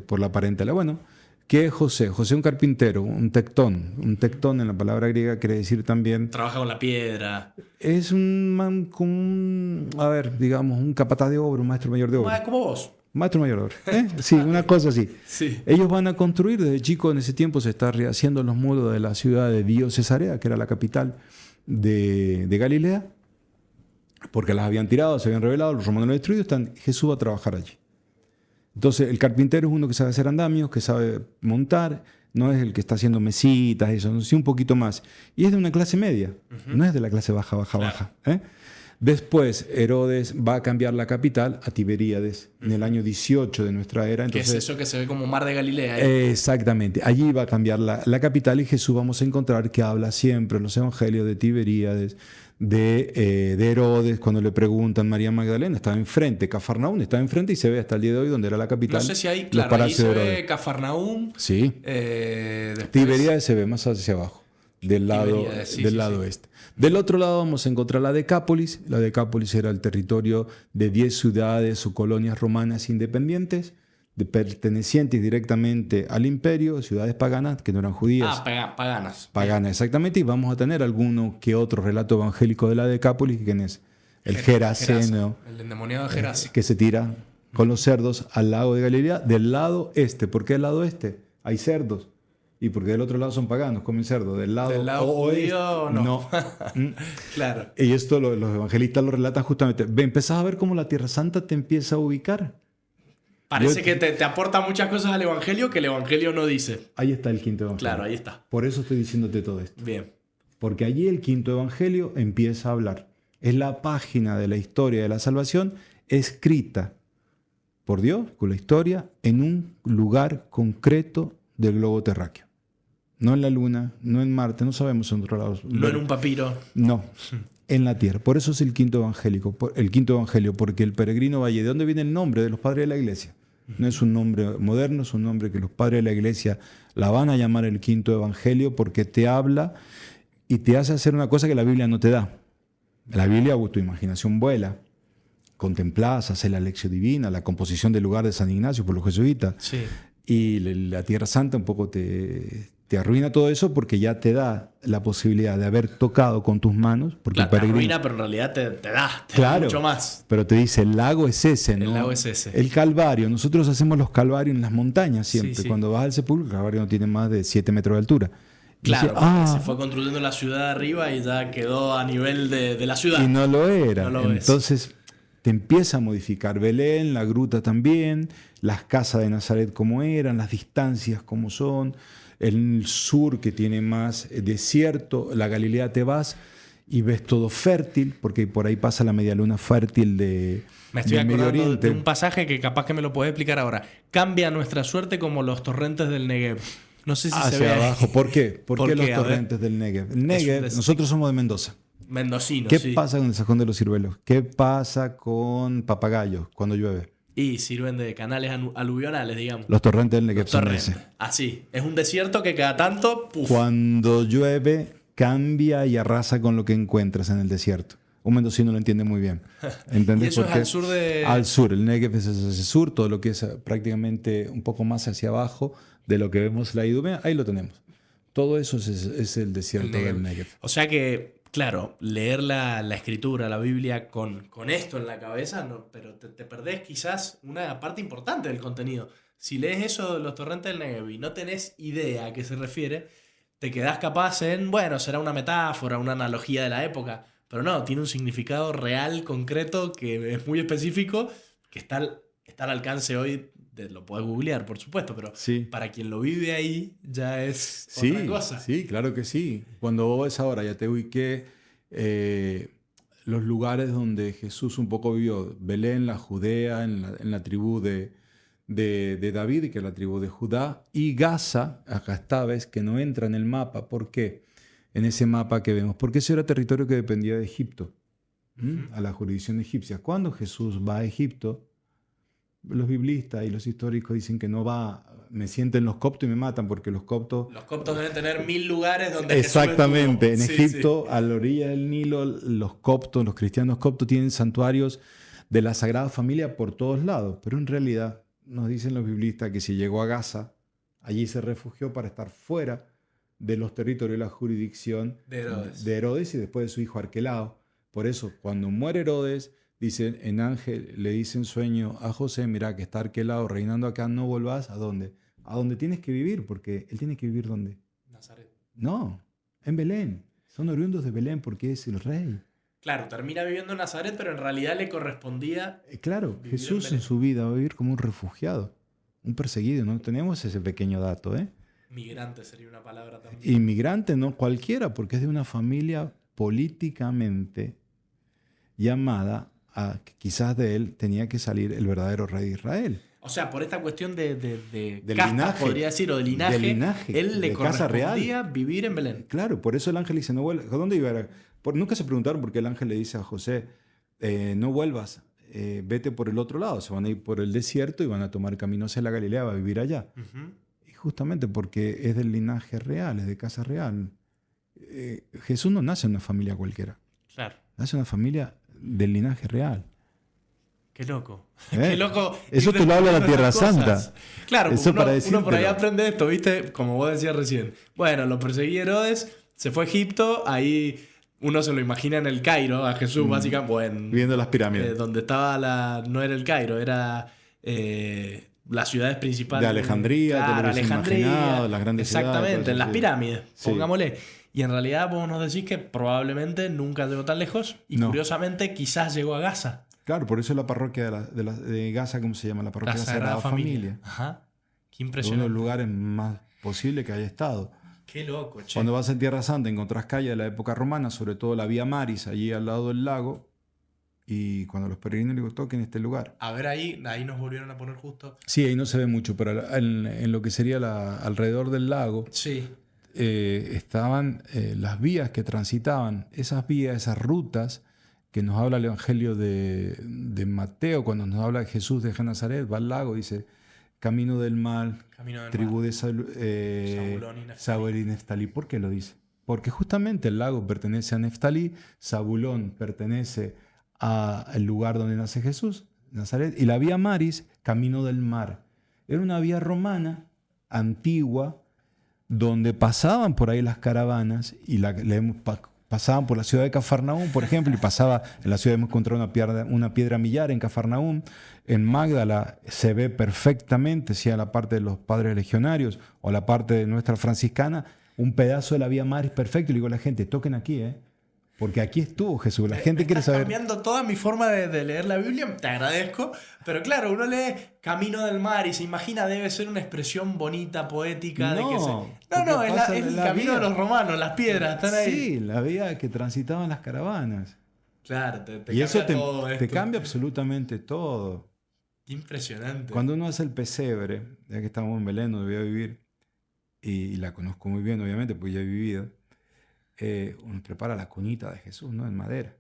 Por la parentalidad. Bueno, ¿qué es José? José es un carpintero, un tectón. Un tectón en la palabra griega quiere decir también... Trabaja con la piedra. Es un man con un capataz de obra, un maestro mayor de obra. Como vos. Maestro mayor de obra. Sí, una cosa así. Sí. Ellos van a construir, desde chicos en ese tiempo se está rehaciendo los muros de la ciudad de Dio Cesarea, que era la capital de Galilea, porque las habían tirado, se habían rebelado, los romanos lo han destruido, Jesús va a trabajar allí. Entonces el carpintero es uno que sabe hacer andamios, que sabe montar, no es el que está haciendo mesitas, eso, sí un poquito más. Y es de una clase media, no es de la clase baja. Después Herodes va a cambiar la capital a Tiberíades en el año 18 de nuestra era. Entonces, ¿qué es eso que se ve como Mar de Galilea? Exactamente. Allí va a cambiar la capital y Jesús vamos a encontrar que habla siempre en los evangelios de Tiberíades, de Herodes, cuando le preguntan, María Magdalena estaba enfrente, Cafarnaúm estaba enfrente y se ve hasta el día de hoy donde era la capital. No sé si ahí, claro, ahí se ve Cafarnaúm. Sí. Después... Tiberíades se ve más hacia abajo, del lado este. Del otro lado vamos a encontrar la Decápolis. La Decápolis era el territorio de 10 ciudades o colonias romanas independientes, pertenecientes directamente al imperio, ciudades paganas que no eran judías. Paganas. Paganas, exactamente. Y vamos a tener alguno que otro relato evangélico de la Decápolis, que es el Geraseno. El endemoniado de Geraseno. Que se tira con los cerdos al lago de Galilea, del lado este. ¿Por qué del lado este? Hay cerdos. Y porque del otro lado son paganos, comen cerdo. Del lado judío, no. Claro. Y esto los evangelistas lo relatan justamente. Empezás a ver cómo la Tierra Santa te empieza a ubicar. Parece que te aporta muchas cosas al evangelio que el evangelio no dice. Ahí está el quinto evangelio. Claro, ahí está. Por eso estoy diciéndote todo esto. Bien. Porque allí el quinto evangelio empieza a hablar. Es la página de la historia de la salvación escrita por Dios, con la historia, en un lugar concreto del globo terráqueo. No en la Luna, no en Marte, no sabemos en otro lado. No en un papiro. No, en la Tierra. Por eso es el quinto evangelio, porque el peregrino valle. ¿De dónde viene el nombre? De los padres de la iglesia. No es un nombre moderno, es un nombre que los padres de la iglesia la van a llamar el quinto evangelio porque te habla y te hace hacer una cosa que la Biblia no te da. La Biblia, tu imaginación vuela. Contemplás, haces la lección divina, la composición del lugar de San Ignacio por los jesuitas. Sí. Y la Tierra Santa un poco te arruina todo eso porque ya te da la posibilidad de haber tocado con tus manos. Porque claro, te arruina, pero en realidad te da mucho más. Pero te dice, el lago es ese, ¿no? El lago es ese. El Calvario. Nosotros hacemos los Calvarios en las montañas siempre. Sí. Cuando vas al sepulcro, el Calvario no tiene más de 7 metros de altura. Claro, porque se fue construyendo la ciudad de arriba y ya quedó a nivel de la ciudad. Y no lo era. No lo Entonces te empieza a modificar. Belén, la gruta también, las casas de Nazaret como eran, las distancias como son, el sur que tiene más desierto, la Galilea te vas y ves todo fértil, porque por ahí pasa la media luna fértil Me estoy acordando de un pasaje que capaz que me lo puedes explicar ahora. Cambia nuestra suerte como los torrentes del Negev. No sé si se ve abajo. Ahí. ¿Por qué? ¿Por qué los torrentes del Negev? El Negev, nosotros somos de Mendoza. Mendocinos, ¿Qué pasa con el Sajón de los Ciruelos? ¿Qué pasa con papagayos cuando llueve? Y sirven de canales aluvionales, digamos. Los torrentes del Negev son ese. Así. Es un desierto que cada tanto... ¡puf! Cuando llueve, cambia y arrasa con lo que encuentras en el desierto. Un mendocino lo entiende muy bien. ¿Entendés? ¿Y eso es al sur de...? Al sur. El Negev es hacia el sur. Todo lo que es prácticamente un poco más hacia abajo de lo que vemos la Idumea, ahí lo tenemos. Todo eso es el desierto del Negev. O sea que... Claro, leer la escritura, la Biblia con esto en la cabeza, no, pero te perdés quizás una parte importante del contenido. Si lees eso de los torrentes del Negev y no tenés idea a qué se refiere, te quedás capaz en, bueno, será una metáfora, una analogía de la época. Pero no, tiene un significado real, concreto, que es muy específico, que está al alcance hoy, lo puedes googlear, por supuesto, pero Sí. para quien lo vive ahí ya es Sí, otra cosa. sí, claro que sí. Cuando vos ves ahora, ya te ubiqué los lugares donde Jesús un poco vivió. Belén, la Judea, en la tribu de David, que es la tribu de Judá. Y Gaza, acá está, ves, que no entra en el mapa. ¿Por qué? En ese mapa que vemos. Porque ese era territorio que dependía de Egipto, a la jurisdicción egipcia. Cuando Jesús va a Egipto, los biblistas y los históricos dicen que no va, me sienten los coptos y me matan, porque los coptos... Los coptos deben tener 1000 lugares donde Exactamente, en Jesús estuvo. Egipto, sí. A la orilla del Nilo, los coptos, los cristianos coptos tienen santuarios de la Sagrada Familia por todos lados, pero en realidad nos dicen los biblistas que si llegó a Gaza, allí se refugió para estar fuera de los territorios y la jurisdicción de Herodes y después de su hijo Arquelao. Por eso, cuando muere Herodes, dice, en ángel le dice en sueño a José, mira que está Arquelao reinando acá, no volvás. ¿A dónde? A donde tienes que vivir, porque él tiene que vivir ¿dónde? Nazaret. No, en Belén. Son oriundos de Belén porque es el rey. Claro, termina viviendo en Nazaret, pero en realidad le correspondía... Claro, Jesús en su vida va a vivir como un refugiado, un perseguido. No tenemos ese pequeño dato, ¿eh? Migrante sería una palabra también. Inmigrante, no cualquiera, porque es de una familia políticamente llamada a que quizás de él tenía que salir el verdadero rey de Israel. O sea, por esta cuestión de casta, linaje, podría decir, o de linaje, él le correspondía vivir en Belén. Claro, por eso el ángel dice, no vuelvas. ¿A dónde iba? Nunca se preguntaron por qué el ángel le dice a José, no vuelvas, vete por el otro lado. Se van a ir por el desierto y van a tomar camino hacia la Galilea, va a vivir allá. Uh-huh. Y justamente porque es del linaje real, es de casa real. Jesús no nace en una familia cualquiera. Claro. Nace en una familia del linaje real. Qué loco. Qué loco. Eso te lo habla la Tierra Santa. Claro, eso uno por ahí aprende esto, ¿viste? Como vos decías recién. Bueno, lo perseguí Herodes, se fue a Egipto, ahí uno se lo imagina en el Cairo, a Jesús básicamente. Bueno, viendo las pirámides. Donde estaba no era el Cairo, era las ciudades principales. De Alejandría, claro, Alejandría, las grandes exactamente, ciudades, en las pirámides, pongámosle. Y en realidad vos nos decís que probablemente nunca llegó tan lejos y curiosamente quizás llegó a Gaza. Claro, por eso la parroquia de Gaza, ¿cómo se llama? La parroquia de la Sagrada Familia. Ajá, qué impresionante. Uno de los lugares más posibles que haya estado. Qué loco, che. Cuando vas en Tierra Santa encontrás calles de la época romana, sobre todo la Vía Maris, allí al lado del lago, y cuando los peregrinos les toquen este lugar. A ver, ahí nos volvieron a poner justo. Sí, ahí no se ve mucho, pero en lo que sería alrededor del lago, sí. Estaban las vías que transitaban, esas vías, esas rutas que nos habla el Evangelio de Mateo, cuando nos habla de Jesús de Nazaret, va al lago, dice, camino del mal, tribu de Zabulón y Neftalí. ¿Por qué lo dice? Porque justamente el lago pertenece a Neftalí, Zabulón pertenece al lugar donde nace Jesús, Nazaret, y la vía Maris, camino del mar. Era una vía romana, antigua, donde pasaban por ahí las caravanas y pasaban por la ciudad de Cafarnaúm, por ejemplo, y pasaba en la ciudad, hemos encontrado una piedra millar en Cafarnaúm. En Mágdala se ve perfectamente, sea la parte de los padres legionarios o la parte de nuestra franciscana, un pedazo de la vía Maris perfecto. Y le digo a la gente, toquen aquí, porque aquí estuvo Jesús. La gente quiere saber. Cambiando toda mi forma de leer la Biblia, te agradezco. Pero claro, uno lee Camino del Mar y se imagina debe ser una expresión bonita, poética. No, es el camino de los romanos, las piedras están ahí. Sí, la vía que transitaban las caravanas. Claro, te y eso todo te cambia absolutamente todo. Qué impresionante. Cuando uno hace el pesebre, ya que estamos en Belén, donde voy a vivir, y la conozco muy bien, obviamente, porque ya he vivido. Uno prepara la cunita de Jesús, ¿no? En madera.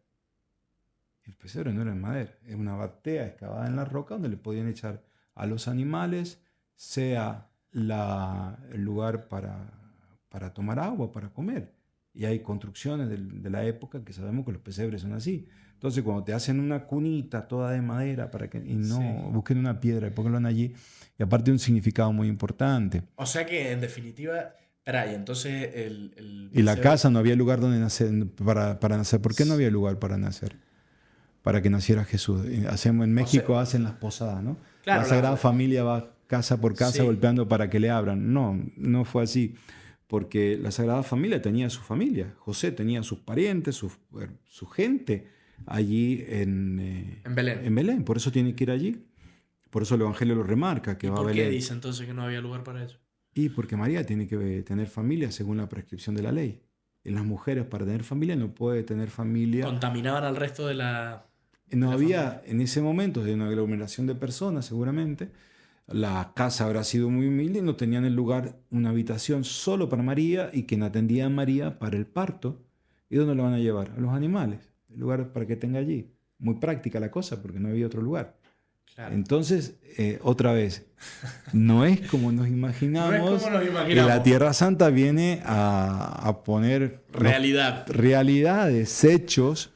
El pesebre no era en madera, es una batea excavada en la roca donde le podían echar a los animales, sea el lugar para tomar agua, para comer. Y hay construcciones de la época que sabemos que los pesebres son así. Entonces, cuando te hacen una cunita toda de madera, busquen una piedra y pónganlo allí, y aparte un significado muy importante. O sea que, en definitiva... y entonces y la casa no había lugar donde nacer, para nacer. ¿Por qué no había lugar para nacer? Para que naciera Jesús. En México hacen las posadas, ¿no? Claro, la Sagrada Familia va casa por casa golpeando para que le abran. No, no fue así. Porque la Sagrada Familia tenía su familia. José tenía sus parientes, su gente allí en Belén. En Belén. Por eso tiene que ir allí. Por eso el Evangelio lo remarca, que va a Belén. ¿Por qué dice entonces que no había lugar para eso? Y porque María tiene que tener familia según la prescripción de la ley. En las mujeres, para tener familia, no puede tener familia. Contaminaban al resto de la... No había, en ese momento, de una aglomeración de personas, seguramente. La casa habrá sido muy humilde y no tenían el lugar, una habitación solo para María y quien atendía a María para el parto. ¿Y dónde lo van a llevar? A los animales. El lugar para que tenga allí. Muy práctica la cosa porque no había otro lugar. Claro. Entonces, otra vez, no es como nos imaginamos, que la Tierra Santa viene a poner realidades, hechos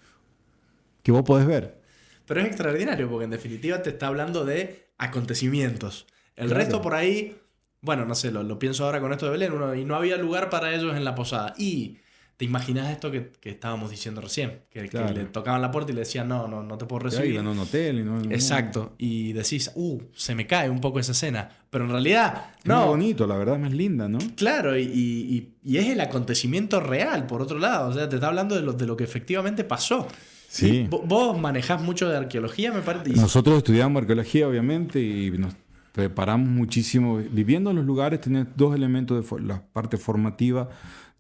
que vos podés ver. Pero es extraordinario porque en definitiva te está hablando de acontecimientos. El resto por ahí, bueno, no sé, lo pienso ahora con esto de Belén, y no había lugar para ellos en la posada. Y te imaginas esto que estábamos diciendo recién, que le tocaban la puerta y le decían, no te puedo recibir. Iban a un hotel. Exacto. Y decís, se me cae un poco esa escena. Pero en realidad, no. Es muy bonito, la verdad, es más linda, ¿no? Claro, y es el acontecimiento real, por otro lado. O sea, te está hablando de lo que efectivamente pasó. Sí. Vos manejás mucho de arqueología, me parece. Nosotros estudiamos arqueología, obviamente, y nos preparamos muchísimo. Viviendo en los lugares tenés dos elementos de la parte formativa.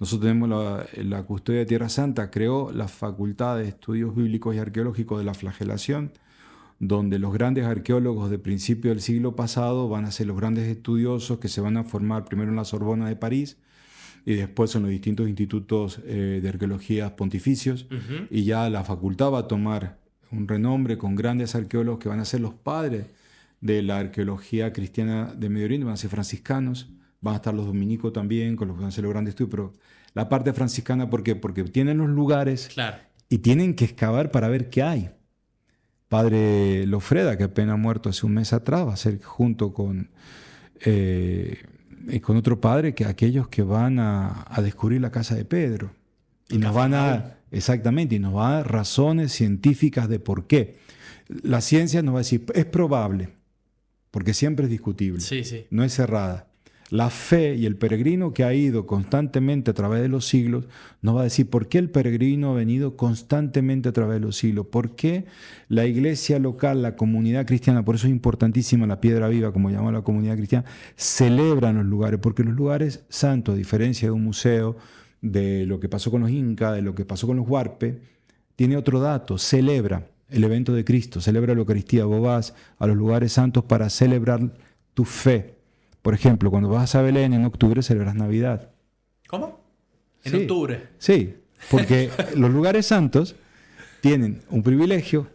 Nosotros tenemos la Custodia de Tierra Santa, creó la Facultad de Estudios Bíblicos y Arqueológicos de la Flagelación, donde los grandes arqueólogos de principio del siglo pasado van a ser los grandes estudiosos que se van a formar primero en la Sorbona de París, y después en los distintos institutos de arqueología pontificios, y ya la facultad va a tomar un renombre con grandes arqueólogos que van a ser los padres de la arqueología cristiana de Medio Oriente, van a ser franciscanos, van a estar los dominicos también, con los que van a ser los grandes estudios, pero la parte franciscana, ¿por qué? Porque tienen los lugares y tienen que excavar para ver qué hay. Padre Lofreda, que apenas muerto hace un mes atrás, va a ser junto con otro padre, que aquellos que van a descubrir la casa de Pedro. Y nos van a, exactamente, y nos va a dar razones científicas de por qué. La ciencia nos va a decir, es probable, porque siempre es discutible, no es cerrada. La fe y el peregrino que ha ido constantemente a través de los siglos nos va a decir por qué el peregrino ha venido constantemente a través de los siglos, por qué la iglesia local, la comunidad cristiana, por eso es importantísima la piedra viva, como llama la comunidad cristiana, celebran los lugares, porque los lugares santos, a diferencia de un museo, de lo que pasó con los incas, de lo que pasó con los huarpes, tiene otro dato, celebra el evento de Cristo, celebra la Eucaristía. Vos vas a los lugares santos para celebrar tu fe. Por ejemplo, cuando vas a Belén en octubre celebras Navidad. ¿Cómo? ¿En octubre? Sí, porque los lugares santos tienen un privilegio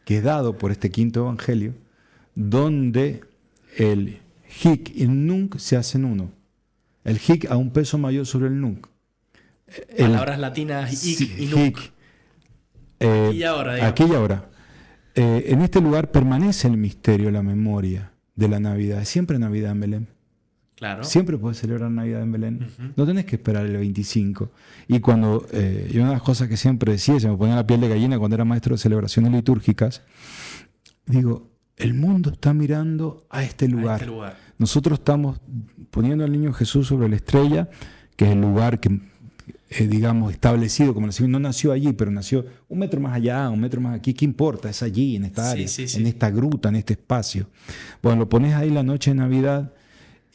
que es dado por este quinto evangelio, donde el hic y el nunc se hacen uno. El hic a un peso mayor sobre el nunc. Palabras latinas, hic y nunc. Aquí y ahora, digamos. Aquí y ahora. En este lugar permanece el misterio, la memoria de la Navidad. Es siempre Navidad en Belén. Claro. Siempre puedes celebrar Navidad en Belén. No tenés que esperar el 25. Y cuando, y una de las cosas que siempre decía, se me ponía la piel de gallina cuando era maestro de celebraciones litúrgicas, digo, el mundo está mirando a este lugar. Nosotros estamos poniendo al niño Jesús sobre la estrella, que es el lugar que, digamos, establecido como nació. No nació allí, pero nació un metro más allá, un metro más aquí. ¿Qué importa? Es allí, en esta área, en esta gruta, en este espacio. Bueno, lo pones ahí la noche de Navidad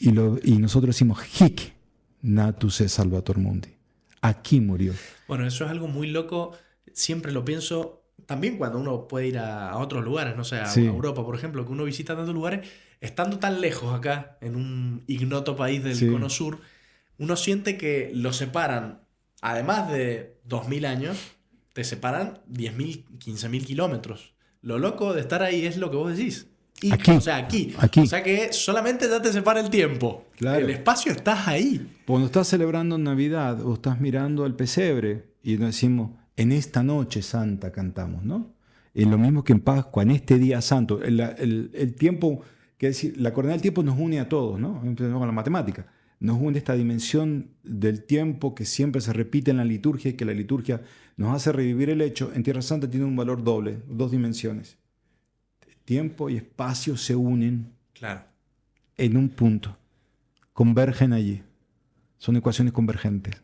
y nosotros decimos, hic natus est salvator mundi. Aquí murió. Bueno, eso es algo muy loco. Siempre lo pienso, también cuando uno puede ir a otros lugares, no sé, a Europa, por ejemplo, que uno visita tantos lugares, estando tan lejos acá, en un ignoto país del Cono Sur, uno siente que lo separan, además de 2000 años, te separan 10.000, 15.000 kilómetros. Lo loco de estar ahí es lo que vos decís. Aquí. O sea, aquí. O sea que solamente ya te separa el tiempo. Claro. El espacio estás ahí. Cuando estás celebrando Navidad o estás mirando al pesebre y nos decimos, en esta noche santa cantamos, ¿no? Es lo mismo que en Pascua, en este día santo. El tiempo, que decir, la coordenada del tiempo nos une a todos, ¿no? Empezamos con la matemática. Nos une esta dimensión del tiempo que siempre se repite en la liturgia y que la liturgia nos hace revivir el hecho. En Tierra Santa tiene un valor doble, dos dimensiones. Tiempo y espacio se unen en un punto. Convergen allí. Son ecuaciones convergentes.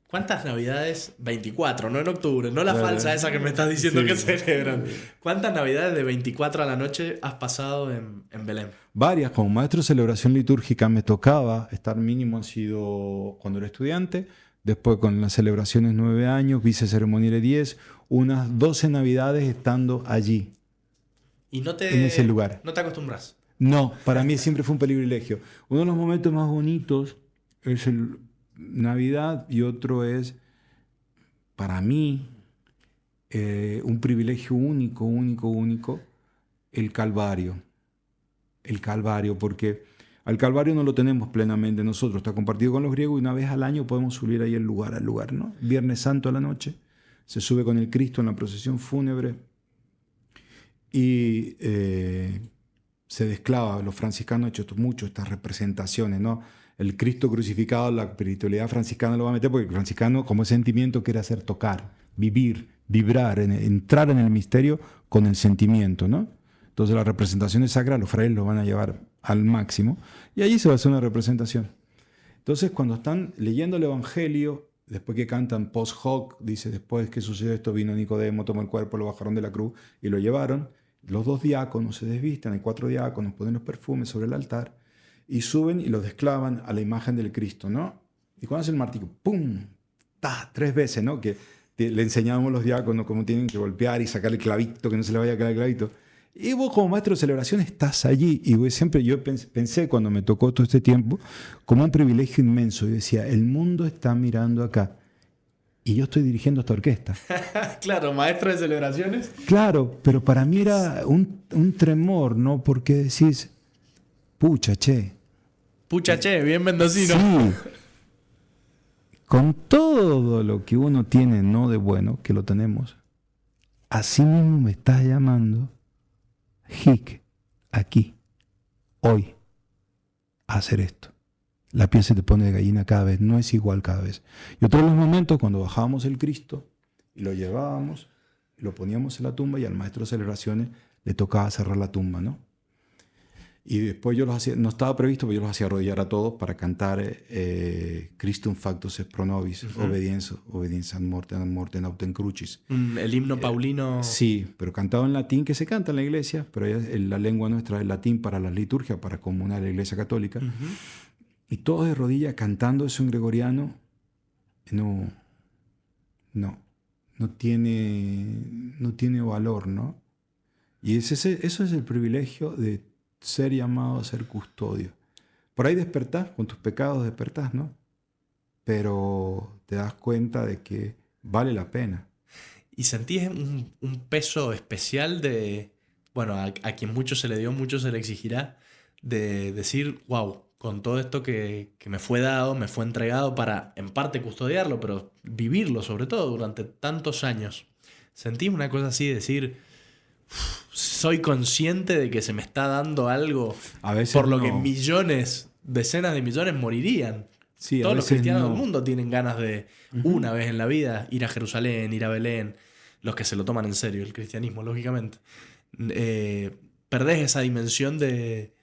¿Cuántas navidades? 24, no en octubre, no la Claro. falsa esa que me estás diciendo Sí. que celebran. ¿Cuántas navidades de 24 a la noche has pasado en Belén? Varias, como maestro de celebración litúrgica me tocaba estar mínimo, han sido cuando era estudiante, después con las celebraciones 9 años, viceceremoniales 10, unas 12 navidades estando allí, Y en ese lugar. no te acostumbras. No, para mí siempre fue un privilegio. Uno de los momentos más bonitos es el Navidad y otro es, para mí, un privilegio único, el Calvario. El Calvario, porque al Calvario no lo tenemos plenamente nosotros, está compartido con los griegos y una vez al año podemos subir ahí al lugar, ¿no? Viernes Santo a la noche, se sube con el Cristo en la procesión fúnebre y se desclava. Los franciscanos han hecho mucho estas representaciones, ¿no? El Cristo crucificado, la espiritualidad franciscana lo va a meter porque el franciscano, como sentimiento, quiere hacer tocar, vivir, vibrar, entrar en el misterio con el sentimiento, ¿no? Entonces las representaciones sacras los frailes lo van a llevar al máximo y allí se va a hacer una representación. Entonces cuando están leyendo el Evangelio, después que cantan post hoc, dice, después que sucedió esto vino Nicodemo, tomó el cuerpo, lo bajaron de la cruz y lo llevaron. Los 2 diáconos se desvisten, hay 4 diáconos, ponen los perfumes sobre el altar y suben y los desclavan a la imagen del Cristo, ¿no? Y cuando hace el martillo, ¡pum! ¡Ta! 3 veces, ¿no? Que le enseñábamos a los diáconos cómo tienen que golpear y sacar el clavito, que no se le vaya a caer el clavito. Y vos como maestro de celebración estás allí. Y siempre yo pensé cuando me tocó todo este tiempo como un privilegio inmenso. Yo decía, el mundo está mirando acá. Y yo estoy dirigiendo esta orquesta. Claro, maestro de celebraciones. Claro, pero para mí era un tremor, ¿no? Porque decís, pucha, che. Pucha, che, bien mendocino. Sí. Con todo lo que uno tiene, no de bueno, que lo tenemos, así mismo me estás llamando, Hic, aquí, hoy, a hacer esto. La piel se te pone de gallina cada vez, no es igual cada vez. Y otro de los momentos cuando bajábamos el Cristo y lo llevábamos, lo poníamos en la tumba y al maestro de celebraciones le tocaba cerrar la tumba, ¿no? Y después yo los hacía, no estaba previsto, pero yo los hacía arrodillar a todos para cantar Christum factus est pro nobis, obedienza ad mortem autem crucis. El himno paulino. Sí, pero cantado en latín, que se canta en la iglesia, pero la lengua nuestra es latín para la liturgia, para comunar la iglesia católica. Y todos de rodillas cantando eso en gregoriano, no tiene valor, ¿no? Y eso es el privilegio de ser llamado a ser custodio. Por ahí despertás, con tus pecados despertás, ¿no? Pero te das cuenta de que vale la pena. ¿Y sentís un peso especial de, bueno, a quien mucho se le dio, mucho se le exigirá, de decir, wow, con todo esto que me fue dado, me fue entregado para en parte custodiarlo, pero vivirlo sobre todo durante tantos años? ¿Sentís una cosa así de decir, soy consciente de que se me está dando algo A veces por lo no. que millones, decenas de millones morirían? Sí, Todos a los veces cristianos no. del mundo tienen ganas de, una vez en la vida, ir a Jerusalén, ir a Belén, los que se lo toman en serio, el cristianismo, lógicamente. Perdés esa dimensión de,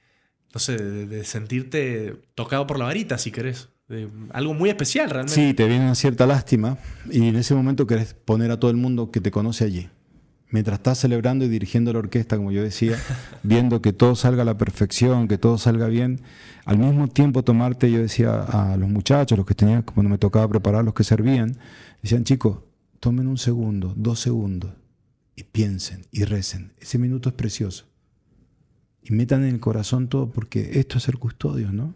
no sé, de sentirte tocado por la varita, si querés. De algo muy especial, realmente. Sí, te viene una cierta lástima y en ese momento querés poner a todo el mundo que te conoce allí. Mientras estás celebrando y dirigiendo la orquesta, como yo decía, viendo que todo salga a la perfección, que todo salga bien, al mismo tiempo tomarte, yo decía a los muchachos, los que tenían, cuando me tocaba preparar, los que servían, decían, chicos, tomen 1 segundo, 2 segundos y piensen y recen. Ese minuto es precioso. Y metan en el corazón todo, porque esto es ser custodios, ¿no?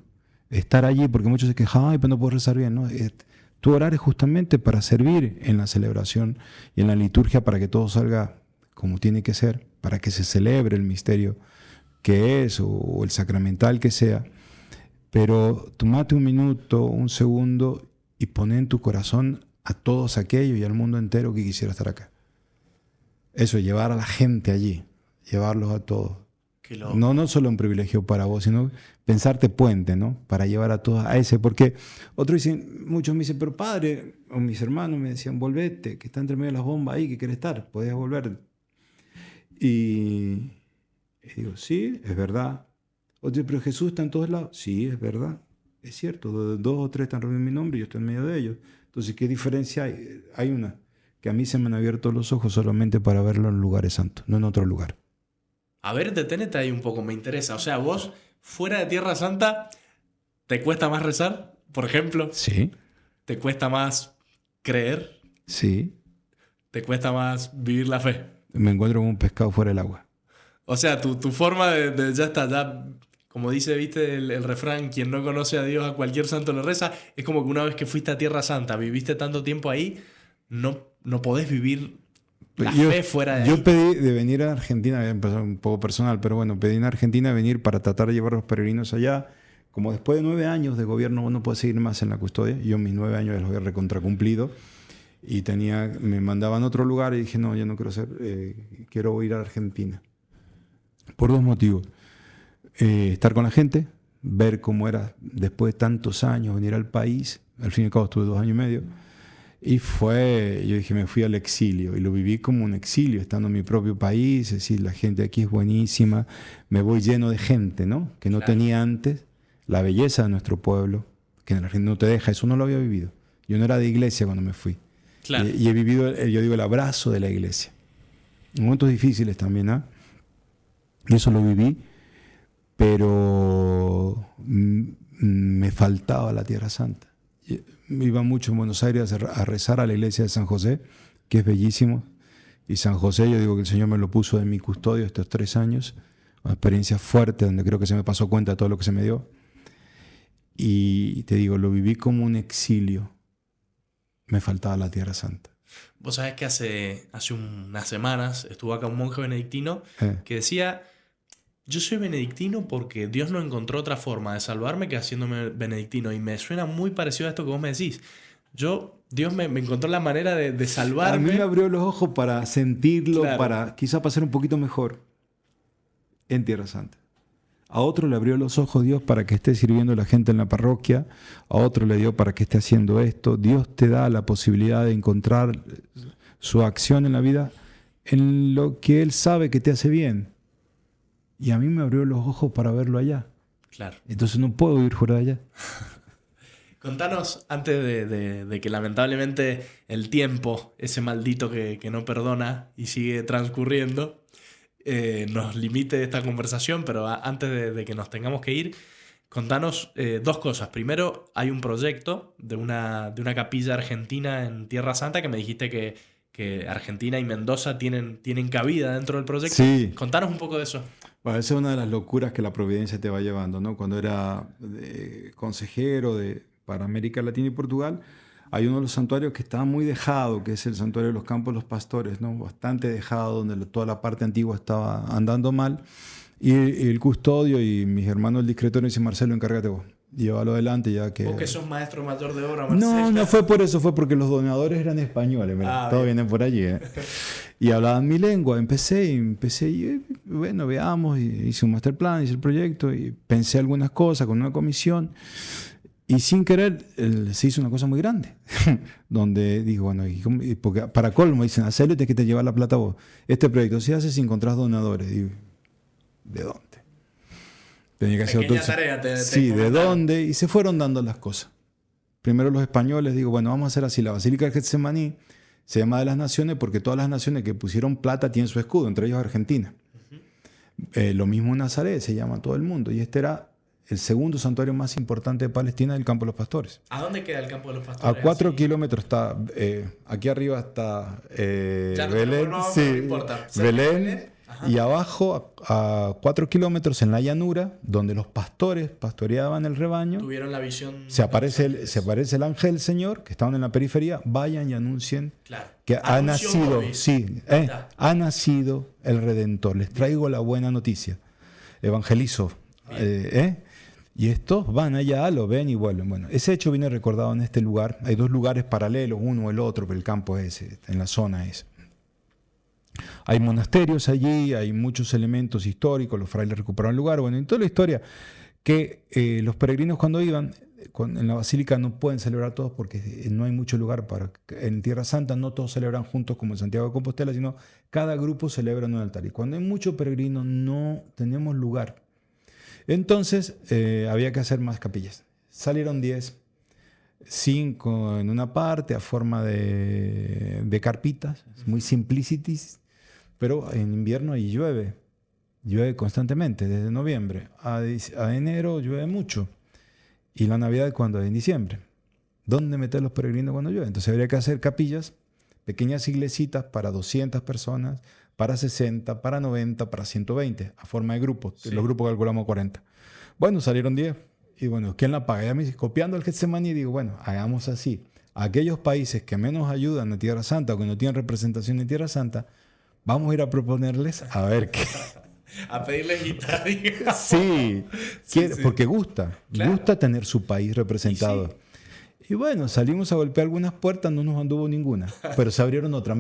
Estar allí, porque muchos se quejan, ay, pero no puedo rezar bien, ¿no? Tu orar es justamente para servir en la celebración y en la liturgia para que todo salga como tiene que ser, para que se celebre el misterio que es o el sacramental que sea. Pero tomate 1 minuto, 1 segundo y pon en tu corazón a todos aquellos y al mundo entero que quisiera estar acá. Eso, llevar a la gente allí, llevarlos a todos. No solo un privilegio para vos, sino pensarte puente, ¿no? Para llevar a todos a ese. Porque muchos me dicen, pero padre, o mis hermanos me decían, volvete, que está entre medio de las bombas ahí, que querés estar, podés volver. Y digo, sí, es verdad. Oye, pero Jesús está en todos lados. Sí, es verdad. Es cierto. Donde 2 o 3 están reunidos en mi nombre y yo estoy en medio de ellos. Entonces, ¿qué diferencia hay? Hay una, que a mí se me han abierto los ojos solamente para verlo en lugares santos, no en otro lugar. A ver, deténete ahí un poco, me interesa. O sea, vos, fuera de Tierra Santa, ¿te cuesta más rezar, por ejemplo? Sí. ¿Te cuesta más creer? Sí. ¿Te cuesta más vivir la fe? Me encuentro con un pescado fuera del agua. O sea, tu forma de ya está, ya, como dice, viste el refrán, quien no conoce a Dios a cualquier santo le reza, es como que una vez que fuiste a Tierra Santa, viviste tanto tiempo ahí, no podés vivir la fe fuera de ahí. Yo pedí de venir a Argentina, voy a empezar un poco personal, pero bueno, pedí en Argentina venir para tratar de llevar a los peregrinos allá. Como después de 9 años de gobierno vos no podés seguir más en la custodia, yo mis 9 años los había recontracumplido y me mandaban a otro lugar y dije, no, yo no quiero quiero ir a Argentina. Por 2 motivos. Estar con la gente, ver cómo era después de tantos años venir al país. Al fin y al cabo estuve 2 años y medio. Y yo dije, me fui al exilio. Y lo viví como un exilio, estando en mi propio país. Es decir, la gente aquí es buenísima. Me voy lleno de gente, ¿no? Que no tenía antes. La belleza de nuestro pueblo, que en la gente no te deja. Eso no lo había vivido. Yo no era de iglesia cuando me fui. Claro. Y he vivido, yo digo, el abrazo de la iglesia. En momentos difíciles también, ¿ah? Y eso lo viví, pero me faltaba la Tierra Santa. Iba mucho en Buenos Aires a rezar a la iglesia de San José, que es bellísimo. Y San José, yo digo que el Señor me lo puso en mi custodio estos 3 años. Una experiencia fuerte donde creo que se me pasó cuenta de todo lo que se me dio. Y te digo, lo viví como un exilio. Me faltaba la Tierra Santa. Vos sabés que hace unas semanas estuvo acá un monje benedictino que decía, yo soy benedictino porque Dios no encontró otra forma de salvarme que haciéndome benedictino. Y me suena muy parecido a esto que vos me decís. Dios me encontró la manera de salvarme. A mí me abrió los ojos para sentirlo, Claro. para quizá pasar un poquito mejor en Tierra Santa. A otro le abrió los ojos Dios para que esté sirviendo a la gente en la parroquia. A otro le dio para que esté haciendo esto. Dios te da la posibilidad de encontrar su acción en la vida en lo que Él sabe que te hace bien. Y a mí me abrió los ojos para verlo allá. Claro. Entonces no puedo ir fuera de allá. Contanos, antes de que lamentablemente el tiempo, ese maldito que no perdona y sigue transcurriendo, nos limite esta conversación, pero antes de que nos tengamos que ir, contanos 2 cosas. Primero, hay un proyecto de una capilla argentina en Tierra Santa que me dijiste que Argentina y Mendoza tienen cabida dentro del proyecto. Sí. Contanos un poco de eso. Bueno, esa es una de las locuras que la providencia te va llevando, ¿no? Cuando era consejero para América Latina y Portugal, hay uno de los santuarios que estaba muy dejado, que es el santuario de los Campos de los Pastores, ¿no? Bastante dejado, donde toda la parte antigua estaba andando mal. Y el custodio y mis hermanos del discretorio dicen, Marcelo, encárgate vos. Llévalo adelante ya que... Vos que sos maestro mayor de obra, Marcelo. No fue por eso, fue porque los donadores eran españoles, todos vienen por allí. Y hablaban mi lengua, empecé y bueno, veamos, y hice un master plan, hice el proyecto y pensé algunas cosas con una comisión y sin querer se hizo una cosa muy grande, donde digo, bueno, porque para colmo dicen, hacerlo y tienes que te llevar la plata vos. Este proyecto se hace si encontrás donadores. Digo, ¿de dónde? Tenía que hacer Pequeña tarea, sí, ¿de dónde? Y se fueron dando las cosas. Primero los españoles, digo, bueno, vamos a hacer así. La Basílica de Getsemaní se llama de las naciones porque todas las naciones que pusieron plata tienen su escudo, entre ellos Argentina. Lo mismo en Nazaret, se llama todo el mundo. Y este era el segundo santuario más importante de Palestina, del Campo de los Pastores. ¿A dónde queda el Campo de los Pastores? A 4 kilómetros está, aquí arriba está Belén, no importa. Belén. Y abajo, a 4 kilómetros en la llanura, donde los pastores pastoreaban el rebaño, tuvieron la visión. Se aparece el ángel del Señor, que estaban en la periferia, vayan y anuncien que ha nacido el Redentor. Les traigo la buena noticia. Evangelizo. Y estos van allá, lo ven y vuelven. Bueno, ese hecho viene recordado en este lugar. Hay 2 lugares paralelos, uno o el otro, pero el campo es ese, en la zona es. Hay monasterios allí, hay muchos elementos históricos, los frailes recuperaron el lugar. Bueno, en toda la historia, que los peregrinos cuando iban, en la basílica no pueden celebrar todos porque no hay mucho lugar en Tierra Santa, no todos celebran juntos como en Santiago de Compostela, sino cada grupo celebra en un altar. Y cuando hay muchos peregrinos no tenemos lugar. Entonces había que hacer más capillas. Salieron 10, 5 en una parte a forma de carpitas, muy simplicities, pero en invierno ahí llueve constantemente, desde noviembre a enero llueve mucho. Y la Navidad, ¿cuándo? En diciembre. ¿Dónde meter los peregrinos cuando llueve? Entonces habría que hacer capillas, pequeñas iglesitas para 200 personas, para 60, para 90, para 120, a forma de grupos. Sí. Los grupos calculamos 40. Bueno, salieron 10. Y bueno, ¿quién la paga? Ya me dice, copiando el Getsemaní, digo, bueno, hagamos así. Aquellos países que menos ayudan a Tierra Santa o que no tienen representación en Tierra Santa, vamos a ir a proponerles a ver qué... A pedirles guitarra, digamos. Sí, porque gusta. Claro. Gusta tener su país representado. Y bueno, salimos a golpear algunas puertas, no nos anduvo ninguna. Pero se abrieron otras.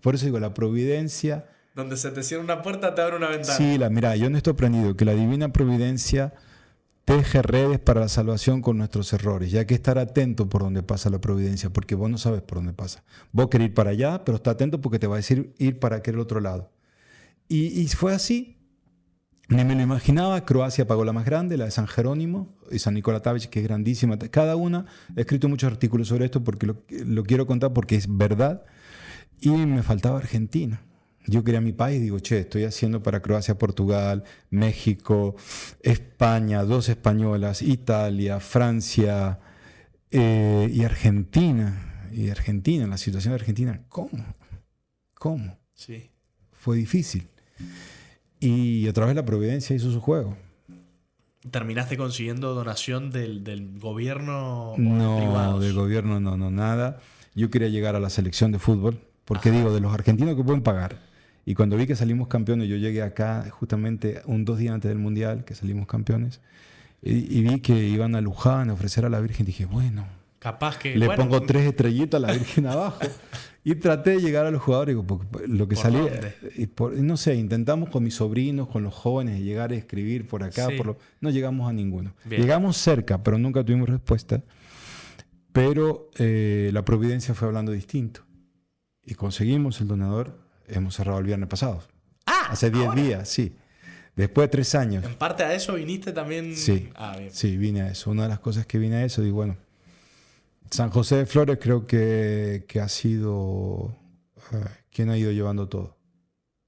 Por eso digo, la providencia... Donde se te cierra una puerta, te abre una ventana. Sí, mira, yo no estoy aprendido que la divina providencia teje redes para la salvación con nuestros errores. Y hay que estar atento por donde pasa la providencia, porque vos no sabes por dónde pasa. Vos querés ir para allá, pero está atento porque te va a decir ir para aquel otro lado. Y fue así. Ni me lo imaginaba. Croacia pagó la más grande, la de San Jerónimo y San Nicolás, que es grandísima. Cada una, he escrito muchos artículos sobre esto porque lo quiero contar porque es verdad. Y me faltaba Argentina. Yo quería mi país, digo, estoy haciendo para Croacia, Portugal, México, España, 2 españolas, Italia, Francia y Argentina. Y Argentina, la situación de Argentina, ¿cómo? Sí. Fue difícil. Y a través de la providencia hizo su juego. ¿Terminaste consiguiendo donación del gobierno o no, privados? Del gobierno no, nada. Yo quería llegar a la selección de fútbol, porque digo, de los argentinos que pueden pagar. Y cuando vi que salimos campeones, yo llegué acá justamente 2 días antes del Mundial, que salimos campeones, y vi que iban a Luján a ofrecer a la Virgen. Dije, bueno, capaz que le pongo 3 estrellitas a la Virgen abajo. Y traté de llegar a los jugadores, lo que salía, no sé, intentamos con mis sobrinos, con los jóvenes, llegar a escribir por acá, sí. No llegamos a ninguno. Bien. Llegamos cerca, pero nunca tuvimos respuesta. Pero la providencia fue hablando distinto. Y conseguimos el donador, hemos cerrado el viernes pasado. Hace 10 días, sí. Después de 3 años. ¿En parte a eso viniste también? Sí, bien. Sí, vine a eso. Una de las cosas que vine a eso, digo, bueno, San José de Flores creo que ha sido quien ha ido llevando todo.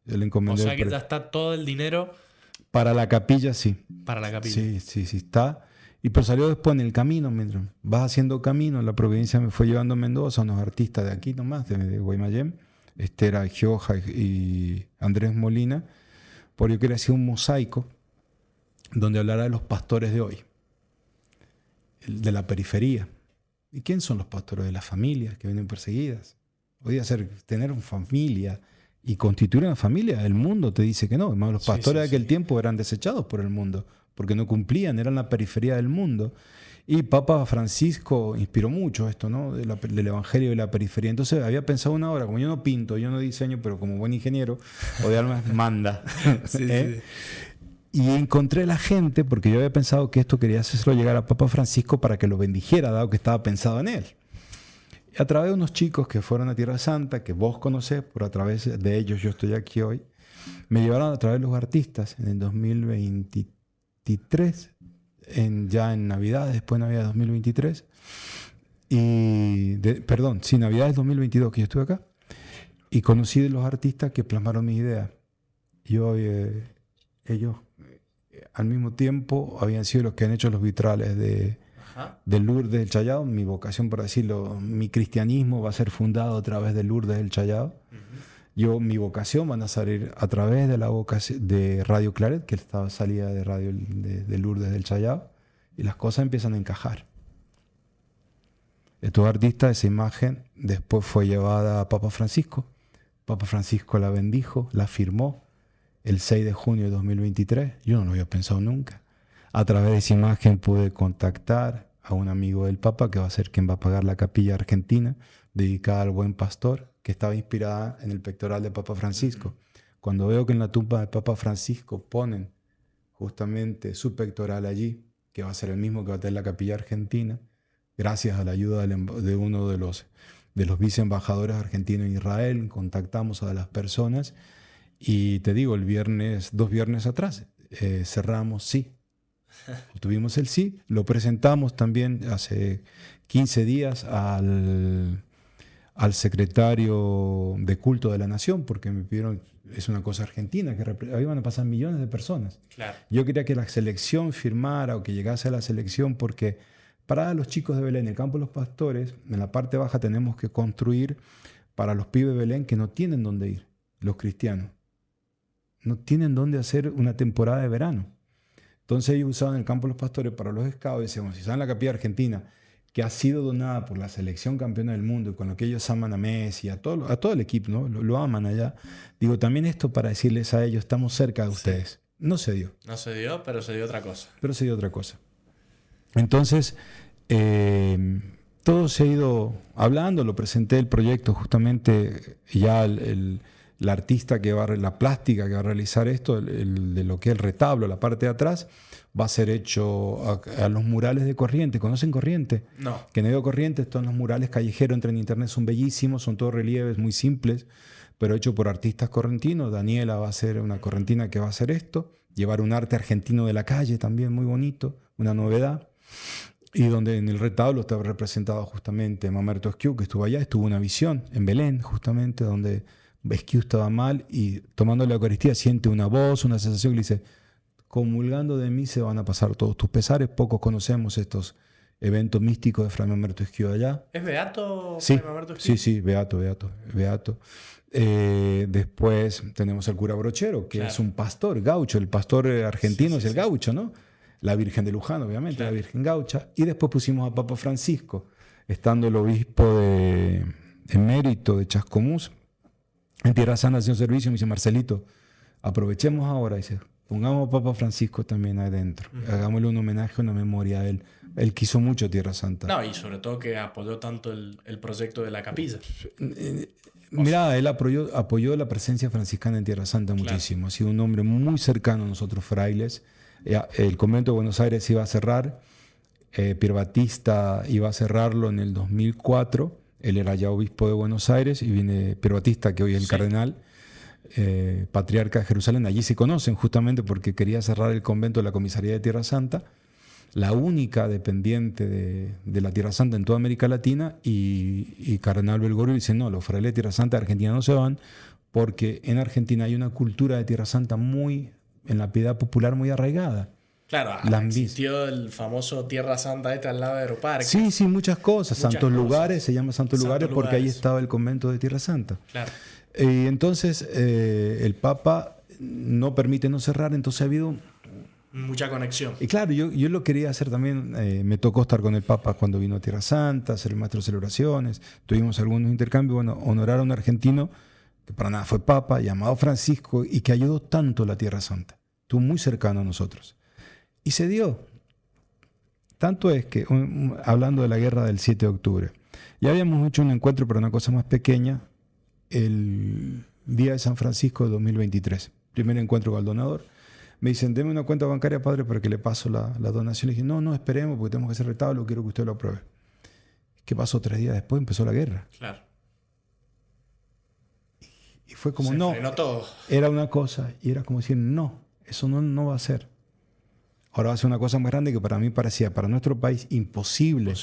El encomendero. O sea que ya está todo el dinero. Para la capilla, sí. Para la capilla. Sí, está. Pero salió después en el camino, mientras vas haciendo camino, la providencia me fue llevando a Mendoza, unos artistas de aquí nomás, de Guaymallén, Estera Gioja y Andrés Molina, porque yo quería hacer un mosaico donde hablara de los pastores de hoy, de la periferia. ¿Y quién son los pastores? De las familias que vienen perseguidas. Podía ser tener una familia y constituir una familia. El mundo te dice que no. Además, los pastores de aquel tiempo eran desechados por el mundo porque no cumplían, eran la periferia del mundo. Y Papa Francisco inspiró mucho esto, ¿no? Del evangelio de la periferia. Entonces había pensado una obra, como yo no pinto, yo no diseño, pero como buen ingeniero o de almas manda. Sí. Y encontré la gente, porque yo había pensado que esto quería hacerlo llegar a Papa Francisco para que lo bendijera, dado que estaba pensado en él. Y a través de unos chicos que fueron a Tierra Santa, que vos conocés, por a través de ellos yo estoy aquí hoy, me llevaron a través de los artistas en el 2023, ya en Navidad, después de Navidad 2023, Navidad del 2022 que yo estuve acá, y conocí de los artistas que plasmaron mis ideas. Ellos al mismo tiempo habían sido los que han hecho los vitrales de Lourdes del Chayao. Mi vocación, por decirlo, mi cristianismo va a ser fundado a través de Lourdes del Chayao. Mi vocación van a salir a través de la vocación de Radio Claret, que estaba salida de radio de Lourdes del Chayao, y las cosas empiezan a encajar. Estos artistas, esa imagen después fue llevada a Papa Francisco. Papa Francisco la bendijo, la firmó el 6 de junio de 2023. Yo no lo había pensado nunca. A través de esa imagen pude contactar a un amigo del Papa que va a ser quien va a pagar la capilla argentina dedicada al buen pastor, que estaba inspirada en el pectoral de Papa Francisco. Cuando veo que en la tumba de Papa Francisco ponen justamente su pectoral allí, que va a ser el mismo que va a tener la capilla argentina, gracias a la ayuda de uno de los viceembajadores argentinos en Israel, contactamos a las personas. Y te digo, 2 viernes atrás, cerramos, sí, Obtuvimos el sí, lo presentamos también hace 15 días al secretario de culto de la nación, porque me pidieron, es una cosa argentina, que ahí van a pasar millones de personas. Claro. Yo quería que la selección firmara o que llegase a la selección, porque para los chicos de Belén, el campo de los pastores, en la parte baja tenemos que construir para los pibes de Belén que no tienen dónde ir, los cristianos. No tienen dónde hacer una temporada de verano. Entonces ellos usaban el campo de los pastores para los scouts. Decíamos, si saben la capilla argentina, que ha sido donada por la selección campeona del mundo, y con lo que ellos aman a Messi, a todo el equipo, ¿no? Lo aman allá. Digo, también esto para decirles a ellos, estamos cerca de ustedes. No se dio. No se dio, pero se dio otra cosa. Pero se dio otra cosa. Entonces, todo se ha ido hablando, lo presenté el proyecto justamente, ya la artista que va a la plástica que va a realizar esto, de lo que es el retablo, la parte de atrás, va a ser hecho a los murales de Corrientes. ¿Conocen Corrientes? No. Que en medio de Corrientes, todos los murales callejeros, entran en internet, son bellísimos, son todos relieves muy simples, pero hechos por artistas correntinos. Daniela va a ser una correntina que va a hacer esto, llevar un arte argentino de la calle también muy bonito, una novedad. Y donde en el retablo estaba representado justamente Mamerto Esquiú, que estuvo allá, estuvo una visión en Belén, justamente, donde Esquiú estaba mal y tomando la Eucaristía siente una voz, una sensación que le dice, comulgando de mí se van a pasar todos tus pesares. Pocos conocemos estos eventos místicos de Fray Mamerto Esquiú allá. ¿Es beato Sí, Fray Mamerto Esquiú? sí, beato. Después tenemos al cura Brochero, que es un pastor gaucho. El pastor argentino es el gaucho, ¿no? La Virgen de Luján, obviamente, la Virgen gaucha. Y después pusimos a Papa Francisco, estando el obispo emérito de Chascomús. En Tierra Santa haciendo servicio, me dice, Marcelito, aprovechemos ahora, dice, pongamos a Papa Francisco también adentro. Hagámosle un homenaje, una memoria a él. Él quiso mucho Tierra Santa. No, y sobre todo que apoyó tanto el proyecto de la capilla. Mira, él apoyó la presencia franciscana en Tierra Santa muchísimo. Ha sido un hombre muy cercano a nosotros frailes. El convento de Buenos Aires iba a cerrar. Pier Batista iba a cerrarlo en el 2004. Él era ya obispo de Buenos Aires y viene Pier Batista, que hoy es el cardenal, patriarca de Jerusalén. Allí se conocen justamente porque quería cerrar el convento de la Comisaría de Tierra Santa, la única dependiente de la Tierra Santa en toda América Latina, y Cardenal Belgorio dice, no, los frailes de Tierra Santa de Argentina no se van, porque en Argentina hay una cultura de Tierra Santa en la piedad popular muy arraigada. Claro, existió el famoso Tierra Santa al lado de Aeroparque. Sí, muchas cosas. Santos Lugares, se llama Santos Lugares porque ahí estaba el convento de Tierra Santa. Claro. Y entonces el Papa no permite no cerrar, entonces ha habido mucha conexión. Y claro, yo lo quería hacer también. Me tocó estar con el Papa cuando vino a Tierra Santa, hacer el maestro de celebraciones. Tuvimos algunos intercambios. Bueno, honorar a un argentino que para nada fue Papa, llamado Francisco, y que ayudó tanto a la Tierra Santa. Estuvo muy cercano a nosotros. Y se dio. Tanto es que, hablando de la guerra del 7 de octubre, ya habíamos hecho un encuentro para una cosa más pequeña, el día de San Francisco de 2023. Primer encuentro con el donador. Me dicen, deme una cuenta bancaria, padre, para que le paso la donación. Le dije, no, esperemos, porque tenemos que hacer retablo, quiero que usted lo apruebe. ¿Qué pasó? 3 días después empezó la guerra. Claro. Y fue como, se frenó todo. Era una cosa, y era como decir, no, eso no va a ser. Ahora va a ser una cosa más grande que para mí parecía, para nuestro país, imposible.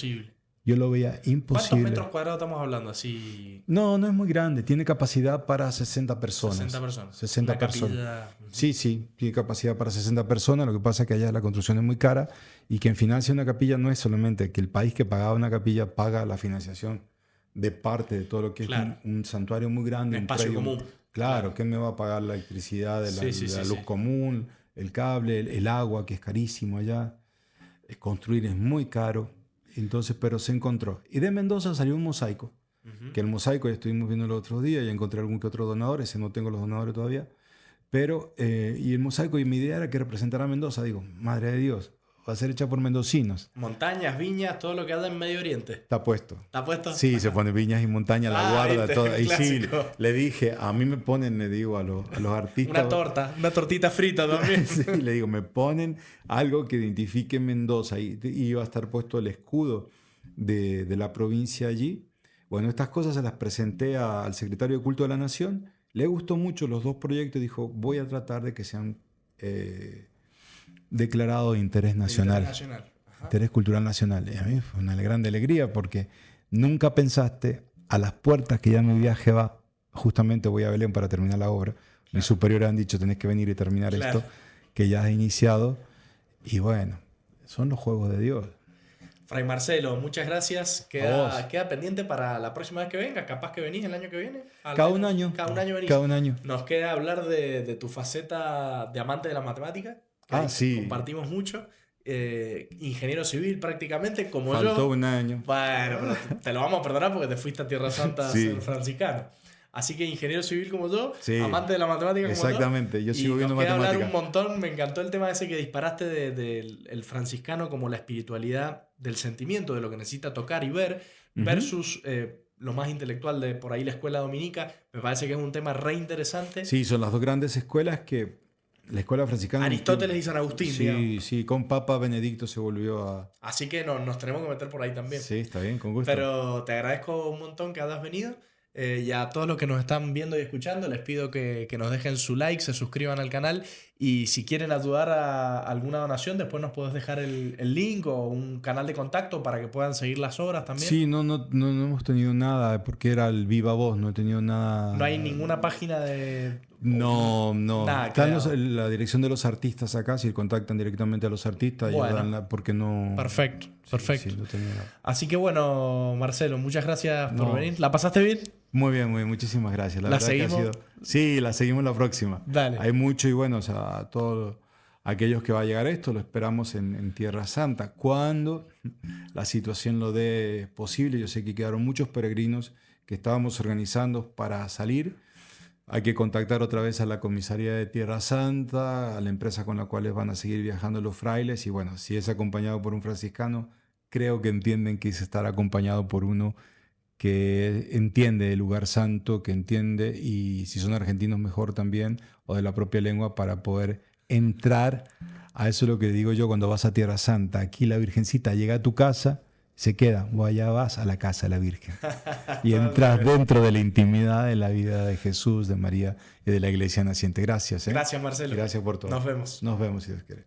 Yo lo veía imposible. ¿Cuántos metros cuadrados estamos hablando así? No es muy grande. Tiene capacidad para 60 personas. 60 personas. 60 personas. Sí, tiene capacidad para 60 personas. Lo que pasa es que allá la construcción es muy cara y quien financia una capilla no es solamente que el país que pagaba una capilla paga la financiación de parte de todo lo que es un santuario muy grande. Un espacio común. Claro, ¿quién me va a pagar la electricidad de la luz común, el cable, el agua, que es carísimo allá? Construir es muy caro. Entonces, pero se encontró. Y de Mendoza salió un mosaico, que el mosaico ya estuvimos viendo los otros días, ya encontré algún que otro donador, ese no tengo los donadores todavía, pero, y el mosaico, y mi idea era que representara a Mendoza. Digo, madre de Dios, va a ser hecha por mendocinos. Montañas, viñas, todo lo que haya en Medio Oriente. Está puesto. ¿Está puesto? Sí, se pone viñas y montañas, la guarda, todo. Y sí, clásico. le dije, a mí me ponen, le digo a los artistas. Una tortita frita también. Sí, le digo, me ponen algo que identifique Mendoza, y iba a estar puesto el escudo de la provincia allí. Bueno, estas cosas se las presenté al secretario de Culto de la Nación. Le gustó mucho los dos proyectos y dijo, voy a tratar de que sean declarado de interés nacional. Interés cultural nacional. Y a mí fue una grande alegría porque nunca pensaste a las puertas que ya mi viaje va. Justamente voy a Belén para terminar la obra. Claro. Mis superiores han dicho, tenés que venir y terminar esto, que ya has iniciado. Y bueno, son los juegos de Dios. Fray Marcelo, muchas gracias. Queda pendiente para la próxima vez que venga. Capaz que venís el año que viene. Cada un año venís. Cada un año. Nos queda hablar de tu faceta de amante de la matemática. Sí. Compartimos mucho. Ingeniero civil prácticamente, como yo. Faltó un año. Bueno, pero te lo vamos a perdonar porque te fuiste a Tierra Santa a ser franciscano. Así que ingeniero civil como yo, amante de la matemática como yo. Exactamente, yo sigo viendo matemática. Nos queda hablar un montón, me encantó el tema ese que disparaste del franciscano como la espiritualidad del sentimiento, de lo que necesita tocar y ver, versus lo más intelectual de por ahí la escuela dominica. Me parece que es un tema re interesante. Sí, son las dos grandes escuelas que la escuela franciscana... Aristóteles y San Agustín, digamos. Sí, con Papa Benedicto se volvió a... Así que nos tenemos que meter por ahí también. Sí, está bien, con gusto. Pero te agradezco un montón que hayas venido. Y a todos los que nos están viendo y escuchando, les pido que nos dejen su like, se suscriban al canal y si quieren ayudar a alguna donación, después nos puedes dejar el link o un canal de contacto para que puedan seguir las obras también. Sí, no hemos tenido nada porque era el viva voz, no he tenido nada. No hay ninguna página de... No. Nada, está la dirección de los artistas acá, si contactan directamente a los artistas, bueno, porque no... Perfecto. Sí, no tenía nada. Así que bueno, Marcelo, muchas gracias por venir. ¿La pasaste bien? Muy bien, muchísimas gracias. ¿La seguimos? Sí, la seguimos la próxima. Dale. Hay mucho y bueno, o sea, a todos aquellos que va a llegar esto, lo esperamos en Tierra Santa. Cuando la situación lo dé posible, yo sé que quedaron muchos peregrinos que estábamos organizando para salir. Hay que contactar otra vez a la comisaría de Tierra Santa, a la empresa con la cual van a seguir viajando los frailes. Y bueno, si es acompañado por un franciscano, creo que entienden que es estar acompañado por uno que entiende el lugar santo, que entiende, y si son argentinos mejor también, o de la propia lengua, para poder entrar a eso. Es lo que digo yo cuando vas a Tierra Santa. Aquí la Virgencita llega a tu casa, se queda, o allá vas a la casa de la Virgen. Y entras dentro de la intimidad de la vida de Jesús, de María y de la Iglesia naciente. Gracias. Gracias, Marcelo. Gracias por todo. Nos vemos. Nos vemos, si Dios quiere.